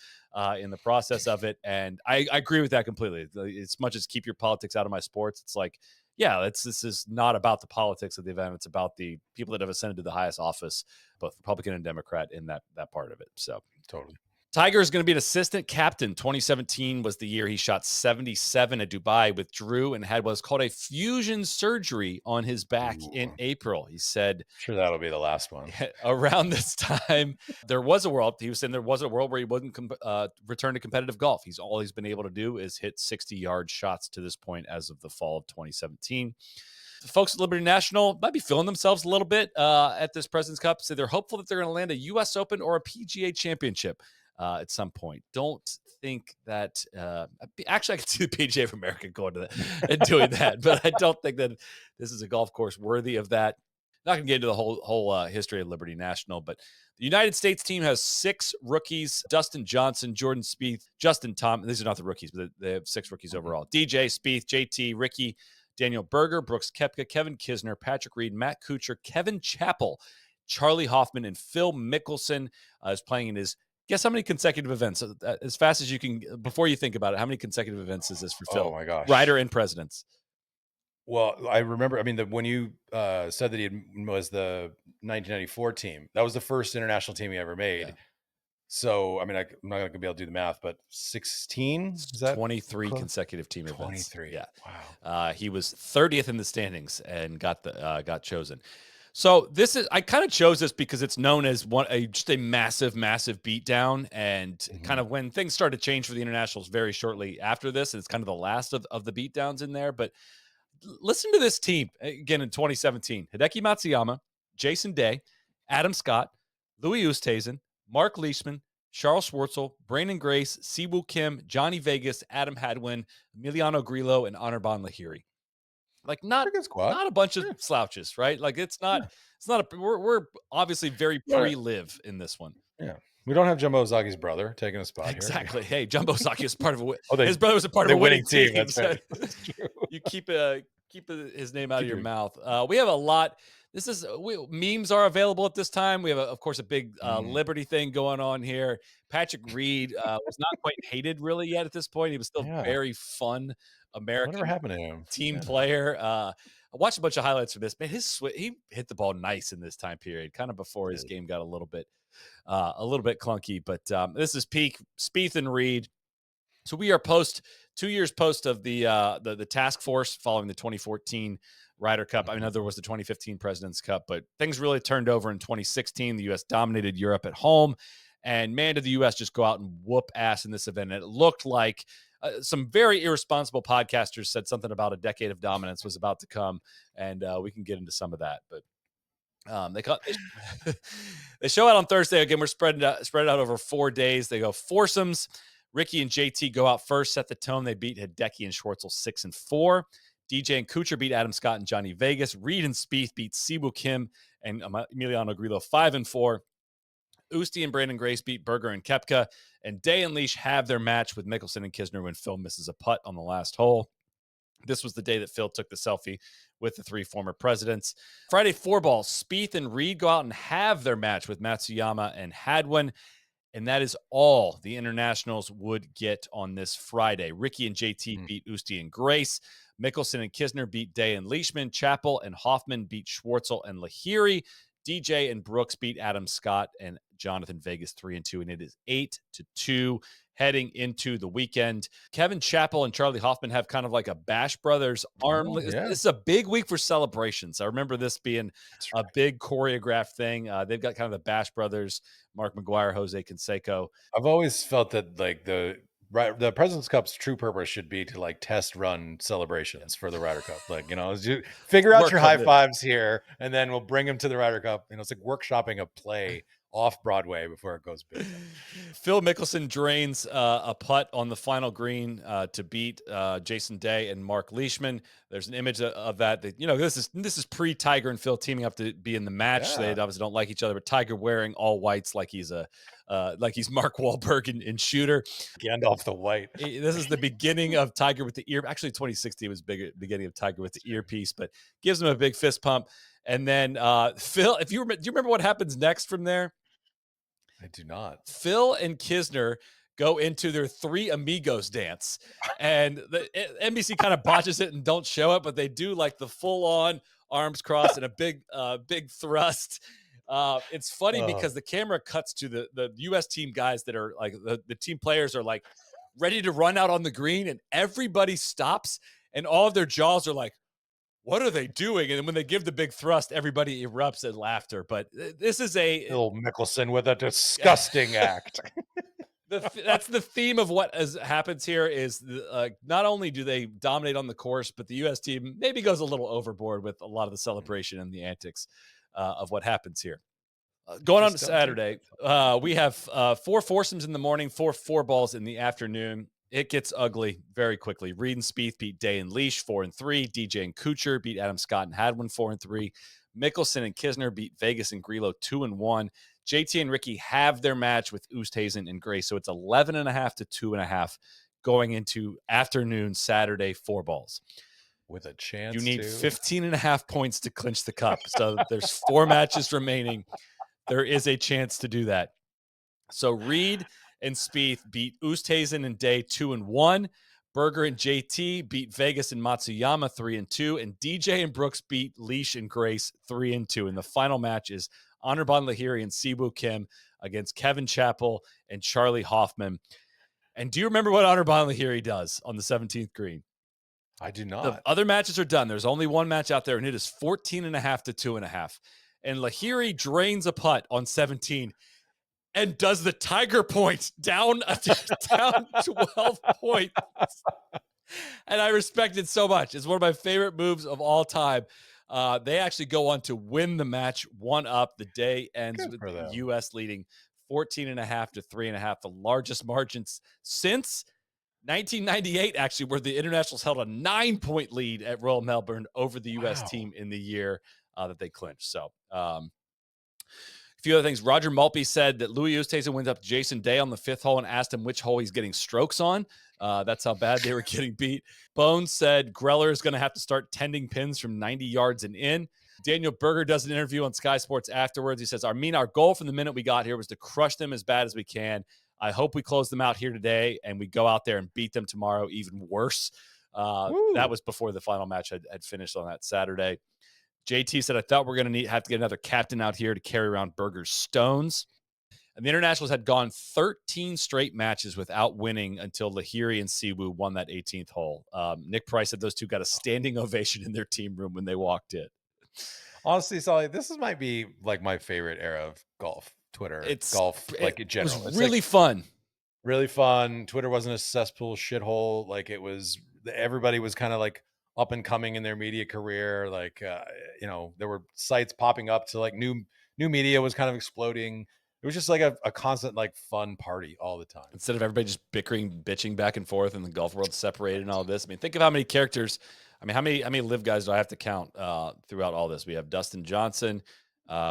in the process of it. And I agree with that completely. As much as keep your politics out of my sports, it's like, yeah, this is not about the politics of the event. It's about the people that have ascended to the highest office, both Republican and Democrat, in that part of it. So
totally.
Tiger is going to be an assistant captain. 2017 was the year he shot 77 at Dubai, withdrew, and had what's called a fusion surgery on his back in April. He said,
sure, that'll be the last one.
Around this time, there was a world. He was saying there was a world where he wouldn't return to competitive golf. All he's been able to do is hit 60-yard shots to this point as of the fall of 2017. The folks at Liberty National might be feeling themselves a little bit at this President's Cup. So they're hopeful that they're going to land a U.S. Open or a PGA Championship at some point. Don't think that actually I could see the PGA of America going to that and doing that, but I don't think that this is a golf course worthy of that. Not going to get into the whole history of Liberty National, but the United States team has 6 rookies: Dustin Johnson, Jordan Spieth, Justin Thomas. These are not the rookies, but they have 6 rookies overall: DJ, Spieth, JT, Ricky, Daniel Berger, Brooks Koepka, Kevin Kisner, Patrick Reed, Matt Kuchar, Kevin Chappell, Charlie Hoffman, and Phil Mickelson is playing in his. Guess how many consecutive events? As fast as you can, before you think about it, how many consecutive events is this for Phil?
Oh my gosh.
Ryder and Presidents.
Well, I remember, when you said that he was the 1994 team, that was the first international team he ever made. Yeah. So, I'm not going to be able to do the math, but 16? Is that
23 consecutive team events?
23.
Yeah.
Wow.
He was 30th in the standings and got chosen. So I kind of chose this because it's known as just a massive, massive beatdown, and kind of when things started to change for the internationals very shortly after this, and it's kind of the last of the beatdowns in there. But listen to this team again in 2017: Hideki Matsuyama, Jason Day, Adam Scott, Louis Oosthuizen, Mark Leishman, Charles Schwartzel, Brandon Grace, Siwoo Kim, Johnny Vegas, Adam Hadwin, Emiliano Grillo, and Anirban Lahiri. Like not a bunch of slouches, right? Like it's not we're obviously very pre-live in this one.
Yeah. We don't have Jumbo Ozagi's brother taking a spot
exactly.
here.
Hey, Jumbo Ozagi is part of his brother was a part of a winning team.
That's right.
That's true. You keep his name out of your mouth. We have a lot. Memes are available at this time. We have, of course, a big Liberty thing going on here. Patrick Reed was not quite hated really yet at this point. He was still very fun American
Whatever happened to him?
Team player. I watched a bunch of highlights from this. Man, he hit the ball nice in this time period, kind of before his game got a little bit clunky. But this is peak Spieth and Reed. So we are 2 years post of the task force following the 2014 Ryder Cup. I know there was the 2015 President's Cup, but things really turned over in 2016. The U.S. dominated Europe at home, and man, did the U.S. just go out and whoop ass in this event. And it looked like some very irresponsible podcasters said something about a decade of dominance was about to come, and we can get into some of that. But they show out on Thursday. Again, we're spread it out over 4 days. They go foursomes. Ricky and JT go out first, set the tone. They beat Hideki and Schwartzel 6-4. DJ and Kuchar beat Adam Scott and Johnny Vegas. Reed and Spieth beat Siwoo Kim and Emiliano Grillo 5-4. Usti and Brandon Grace beat Berger and Koepka. And Day and Leash have their match with Mickelson and Kisner when Phil misses a putt on the last hole. This was the day that Phil took the selfie with the 3 former presidents. Friday 4-ball, Spieth and Reed go out and have their match with Matsuyama and Hadwin. And that is all the internationals would get on this Friday. Ricky and JT beat Usti and Grace. Mickelson and Kisner beat Day and Leishman. Chappell and Hoffman beat Schwartzel and Lahiri. DJ and Brooks beat Adam Scott and Jonathan Vegas 3-2. And it is 8-2 heading into the weekend. Kevin Chappell and Charlie Hoffman have kind of like a Bash Brothers arm.
Oh, yeah.
This is a big week for celebrations. I remember this being a big choreographed thing. They've got kind of the Bash Brothers, Mark McGuire, Jose Canseco.
I've always felt that like the President's Cup's true purpose should be to like test run celebrations for the Ryder Cup. Like, you know, figure out your high fives here, and then we'll bring them to the Ryder Cup. You know, it's like workshopping a play off Broadway before it goes big.
Phil Mickelson drains a putt on the final green to beat Jason Day and Mark Leishman. There's an image of that. You know, this is pre-Tiger and Phil teaming up to be in the match.
Yeah.
They obviously don't like each other, but Tiger wearing all whites like he's Mark Wahlberg in Shooter.
Gandalf the White.
This is the beginning of Tiger with the ear. Actually, 2016 was beginning of Tiger with the earpiece, but gives him a big fist pump. And then Phil, do you remember what happens next from there?
I do not.
Phil and Kisner go into their Three Amigos dance, and the NBC kind of botches it and don't show it, but they do like the full-on arms crossed and a big thrust. It's funny because the camera cuts to the U.S. team guys that are like the team players are like ready to run out on the green, and everybody stops, and all of their jaws are like, what are they doing? And when they give the big thrust, everybody erupts in laughter. But this is
Phil Mickelson with a disgusting act.
That's the theme of what happens here is not only do they dominate on the course, but the U.S. team maybe goes a little overboard with a lot of the celebration and the antics of what happens here. Going on to Saturday, we have 4 foursomes in the morning, 4 balls in the afternoon. It gets ugly very quickly. Reed and Spieth beat Day and Leash 4-3. DJ and Kuchar beat Adam Scott and Hadwin 4-3. Mickelson and Kisner beat Vegas and Grillo 2-1. JT and Ricky have their match with Oosthuizen and Gray, so it's 11.5 to 2.5 going into afternoon Saturday 4 balls.
With a chance,
you need 15.5 points to clinch the cup. So there's 4 matches remaining. There is a chance to do that. So Reed and Spieth beat Oosthuizen and Day 2-1. Berger and JT beat Vegas and Matsuyama 3-2. And DJ and Brooks beat Leash and Grace 3-2. And the final match is Anirban Lahiri and Siwoo Kim against Kevin Chappell and Charlie Hoffman. And do you remember what Anirban Lahiri does on the 17th green?
I do not.
The other matches are done. There's only one match out there, and it is 14.5 to 2.5. And Lahiri drains a putt on 17 and does the Tiger point down 12 points. And I respect it so much. It's one of my favorite moves of all time. They actually go on to win the match 1-up. The day ends with the U.S. leading 14.5 to 3.5, the largest margins since 1998, actually, where the Internationals held a 9-point lead at Royal Melbourne over the U.S. team in the year that they clinched. So, a few other things. Roger Maltby said that Louis Oosthuizen went up to Jason Day on the 5th hole and asked him which hole he's getting strokes on. That's how bad they were getting beat. Bones said Greller is going to have to start tending pins from 90 yards and in. Daniel Berger does an interview on Sky Sports afterwards. He says, our goal from the minute we got here was to crush them as bad as we can. I hope we close them out here today and we go out there and beat them tomorrow even worse. That was before the final match had finished on that Saturday. JT said, I thought we're going to have to get another captain out here to carry around Berger's stones. And the Internationals had gone 13 straight matches without winning until Lahiri and Siwoo won that 18th hole. Nick Price said those two got a standing ovation in their team room when they walked in.
Honestly, Soly, this might be like my favorite era of golf, Twitter, golf, like in general.
It was really fun.
Really fun. Twitter wasn't a cesspool shithole. Like everybody was kind of like up and coming in their media career. Like, there were sites popping up to like new media was kind of exploding. It was just like a constant like fun party all the time.
Instead of everybody just bitching back and forth and the golf world separated and all this. I mean, think of how many characters. I mean, how many live guys do I have to count throughout all this? We have Dustin Johnson.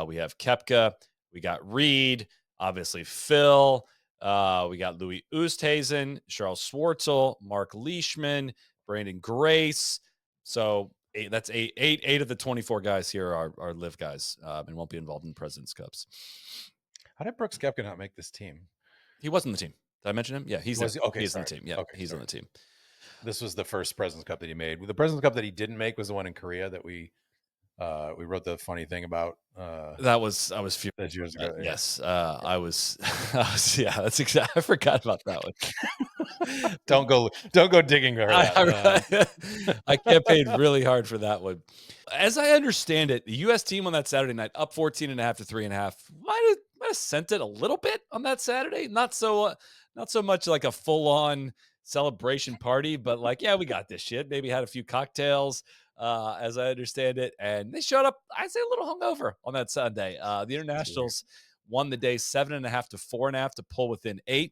We have Koepka. We got Reed. Obviously, Phil. We got Louis Oosthuizen, Charles Schwartzel, Mark Leishman, Brandon Grace. So that's eight of the 24 guys here are live guys and won't be involved in President's Cups.
How did Brooks Koepka not make this team?
He was in the team. Did I mention him? Yeah, he's
okay.
He's in the team. Yeah,
okay,
he's on the team.
This was the first President's Cup that he made. The President's Cup that he didn't make was the one in Korea that we We wrote the funny thing about
I was furious.
that years ago. Yeah.
Yes, I was. Yeah, that's exactly. I forgot about that one.
Don't go digging for that.
I campaigned really hard for that one. As I understand it, the U.S. team on that Saturday night, up 14.5 to 3.5, might have sent it a little bit on that Saturday. Not so much like a full on celebration party, but like, yeah, we got this shit. Maybe had a few cocktails, as I understand it, and they showed up. I'd say a little hungover on that Sunday. The Internationals won the day 7.5 to 4.5 to pull within 8.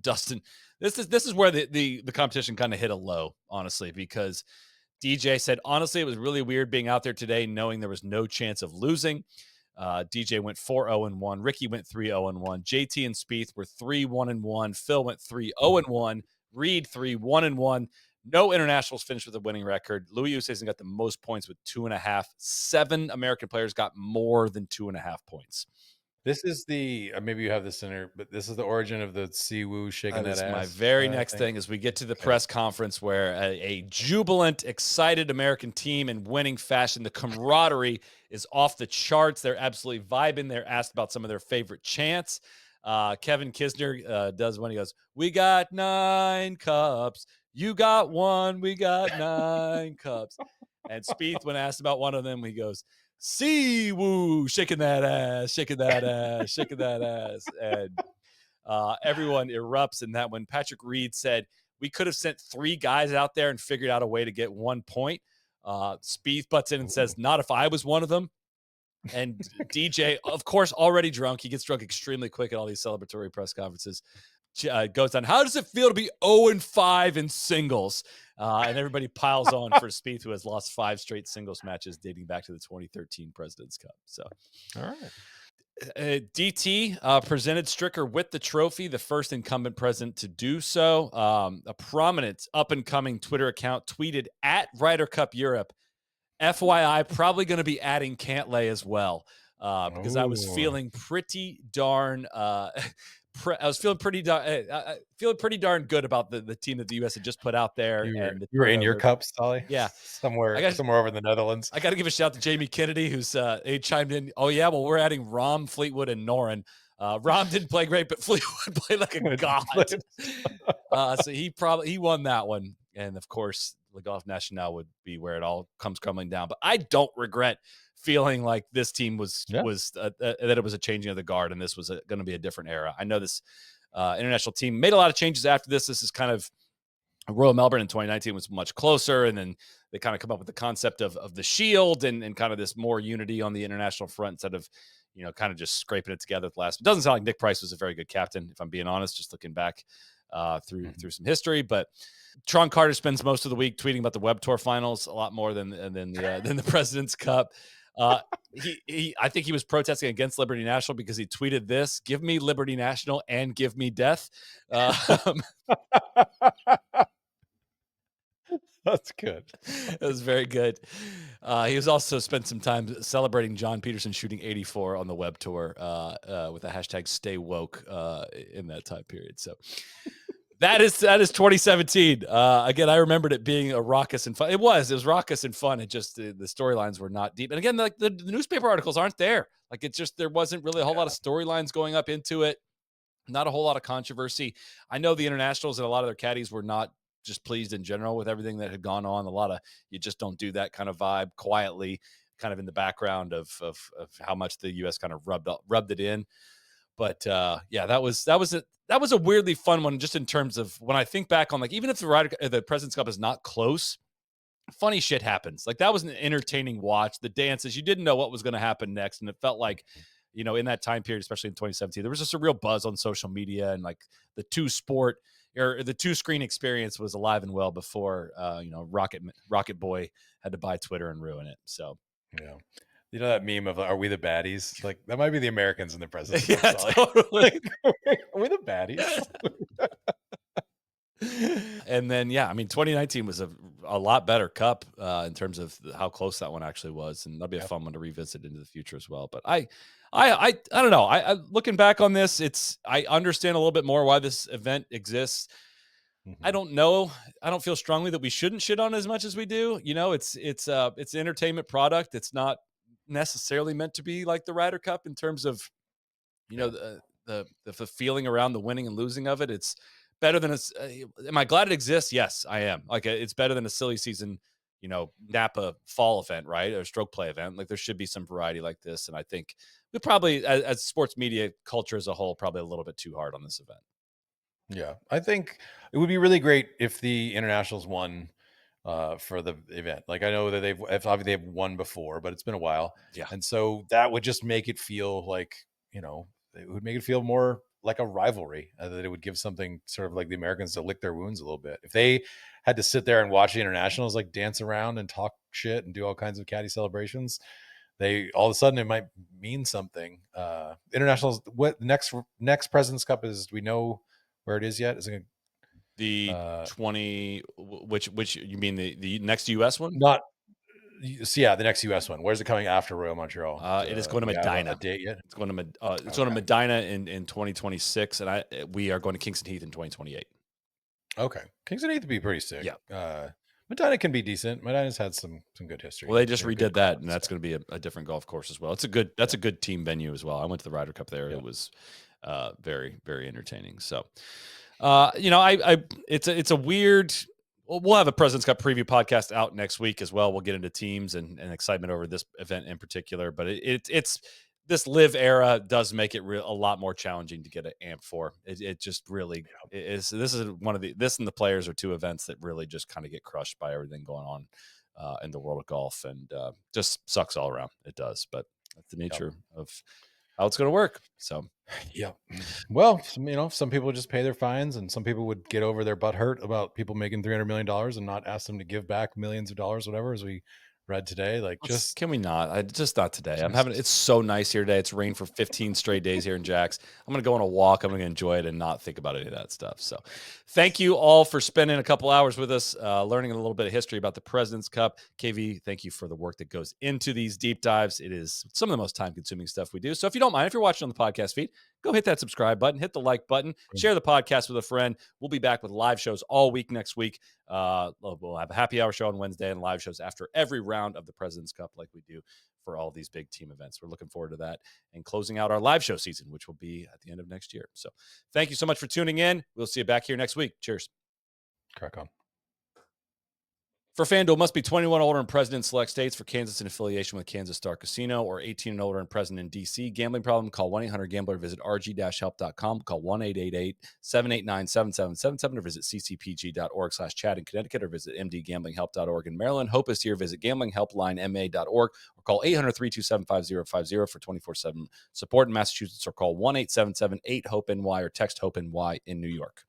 Dustin, this is where the competition kind of hit a low, honestly, because DJ said, honestly, it was really weird being out there today, knowing there was no chance of losing. DJ went 4-0-1. Ricky went 3-0-1. JT and Spieth were 3-1-1. Phil went 3-0-1. Reed 3-1-1. No internationals finished with a winning record. Louis Oosthuizen got the most points with 2.5. 7 American players got more than 2.5 points.
This is the maybe you have this in there, but this is the origin of the Siwoo shaking that ass.
My very next thing is we get to the press conference where a jubilant, excited American team in winning fashion. The camaraderie is off the charts. They're absolutely vibing. They're asked about some of their favorite chants. Kevin Kisner does one. He goes, "We got 9 cups. You got 1. We got 9 cups." And Spieth, when asked about one of them, he goes, "Siwoo, shaking that ass, shaking that ass, shaking that ass." And everyone erupts in that one. Patrick Reed said, "We could have sent 3 guys out there and figured out a way to get 1 point." Spieth butts in and says, "Not if I was one of them." And DJ, of course, already drunk. He gets drunk extremely quick at all these celebratory press conferences. Goes on, "How does it feel to be 0-5 in singles?" And everybody piles on for Spieth, who has lost 5 straight singles matches dating back to the 2013 President's Cup. So,
all right.
DT presented Stricker with the trophy, the first incumbent president to do so. A prominent up-and-coming Twitter account tweeted at Ryder Cup Europe, "FYI, probably going to be adding Cantlay as well," because I was feeling pretty darn feeling pretty darn good about the team that the U.S. had just put out there.
You were in your cup, Soly?
Yeah.
Somewhere over in the Netherlands.
I got to give a shout to Jamie Kennedy, who's he chimed in. "Oh, yeah, well, we're adding Rahm, Fleetwood, and Noren." Rahm didn't play great, but Fleetwood played like a god. So he won that one. And, of course, Le Golf National would be where it all comes crumbling down. But I don't regret feeling like this team was that it was a changing of the guard, and this was going to be a different era. I know this international team made a lot of changes after this. This is kind of Royal Melbourne in 2019 was much closer, and then they kind of come up with the concept of the shield and kind of this more unity on the international front instead of, kind of just scraping it together at last. It doesn't sound like Nick Price was a very good captain, if I'm being honest, just looking back through some history. But Tron Carter spends most of the week tweeting about the Web Tour finals a lot more than the President's Cup. I think he was protesting against Liberty National because he tweeted this: "Give me Liberty National and give me death."
That's good.
It was very good. He was also spent some time celebrating John Peterson shooting 84 on the Web Tour with the hashtag Stay Woke in that time period. So that is 2017. Again, I remembered it being a raucous and fun. It was raucous and fun. It just the storylines were not deep. And again, like the newspaper articles aren't there. Like it's just there wasn't really a whole lot of storylines going up into it. Not a whole lot of controversy. I know the internationals and a lot of their caddies were not just pleased in general with everything that had gone on. A lot of you just don't do that kind of vibe quietly, kind of in the background of how much the U.S. kind of rubbed it in. But yeah, that was a weirdly fun one, just in terms of when I think back on, like, even if the President's Cup is not close, funny shit happens. Like that was an entertaining watch. The dances, you didn't know what was going to happen next, and it felt like, in that time period, especially in 2017, there was just a real buzz on social media, and like the two screen experience was alive and well before Rocket Boy had to buy Twitter and ruin it. So
yeah, that meme of "Are we the baddies?" Like that might be the Americans in the President's Cup.
Yeah, totally.
Are we the baddies?
And then 2019 was a lot better cup in terms of how close that one actually was, and that'll be a fun one to revisit into the future as well. But I don't know. Looking back on this, I understand a little bit more why this event exists. I don't know. I don't feel strongly that we shouldn't shit on as much as we do. You know, it's an entertainment product. It's not necessarily meant to be like the Ryder Cup in terms of, you know,
Yeah.
the feeling around the winning and losing of it. It's better than am I glad it exists? Yes, I am. Like it's better than a silly season, you know, Napa fall event, right? Or stroke play event. Like there should be some variety like this. And I think we probably, as sports media culture as a whole, probably a little bit too hard on this event.
Yeah, I think it would be really great if the internationals won for the event. Like I know that obviously they've won before, but it's been a while,
Yeah.
and so that would just make it feel like, you know, it would make it feel more like a rivalry. That it would give something sort of like the Americans to lick their wounds a little bit. If they had to sit there and watch the internationals like dance around and talk shit and do all kinds of catty celebrations, they all of a sudden it might mean something. Internationals. What next President's Cup is? Do we know where it is yet? Is it
The 20, which you mean the next US one?
not? So yeah, the next US one. Where's it coming after Royal Montreal?
It is going to
Do we have a
Medina.
date yet?
It's going to it's going to
Okay.
Medina in 2026, and we are going to Kingston Heath in 2028.
Okay, Kingston Heath would be pretty sick.
Yeah.
Medina can be decent. Medina's had some good history.
Well, they just
They're
redid
good
that,
crowd
and that's
stuff.
going to be a different golf course as well. It's a good a good team venue as well. I went to the Ryder Cup there.
Yeah.
It was very very entertaining. So, you know, it's a weird. We'll have a President's Cup preview podcast out next week as well. We'll get into teams and excitement over this event in particular, but it's this live era does make it a lot more challenging to get an amp for. It just really is. This is one of this and the players are two events that really just kind of get crushed by everything going on in the world of golf, and just sucks all around. It does, but that's the nature of how it's going to work. So,
yeah. Well, you know, some people just pay their fines, and some people would get over their butt hurt about people making $300 million and not ask them to give back millions of dollars, whatever, as we read today. Like, just
can we not? I just not today. I'm having it's so nice here today. It's rained for 15 straight days here in Jax. I'm gonna go on a walk. I'm gonna enjoy it and not think about any of that stuff. So, thank you all for spending a couple hours with us, learning a little bit of history about the President's Cup. KV, thank you for the work that goes into these deep dives. It is some of the most time-consuming stuff we do. So, if you don't mind, if you're watching on the podcast feed, go hit that subscribe button, hit the like button, share the podcast with a friend. We'll be back with live shows all week next week. We'll have a happy hour show on Wednesday and live shows after every round of the President's Cup, like we do for all these big team events. We're looking forward to that and closing out our live show season, which will be at the end of next year. So thank you so much for tuning in. We'll see you back here next week. Cheers.
crack on.
For FanDuel, must be 21 or older and present in select states. For Kansas in affiliation with Kansas Star Casino, or 18 and older and present in D.C. Gambling problem? Call 1-800-GAMBLER. Visit rg-help.com. Call 1-888-789-7777 or visit ccpg.org/chat in Connecticut, or visit mdgamblinghelp.org in Maryland. Hope is here. Visit gamblinghelplinema.org or call 800-327-5050 for 24/7 support in Massachusetts, or call 1-877-8-HOPE-NY or text HOPE-NY in New York.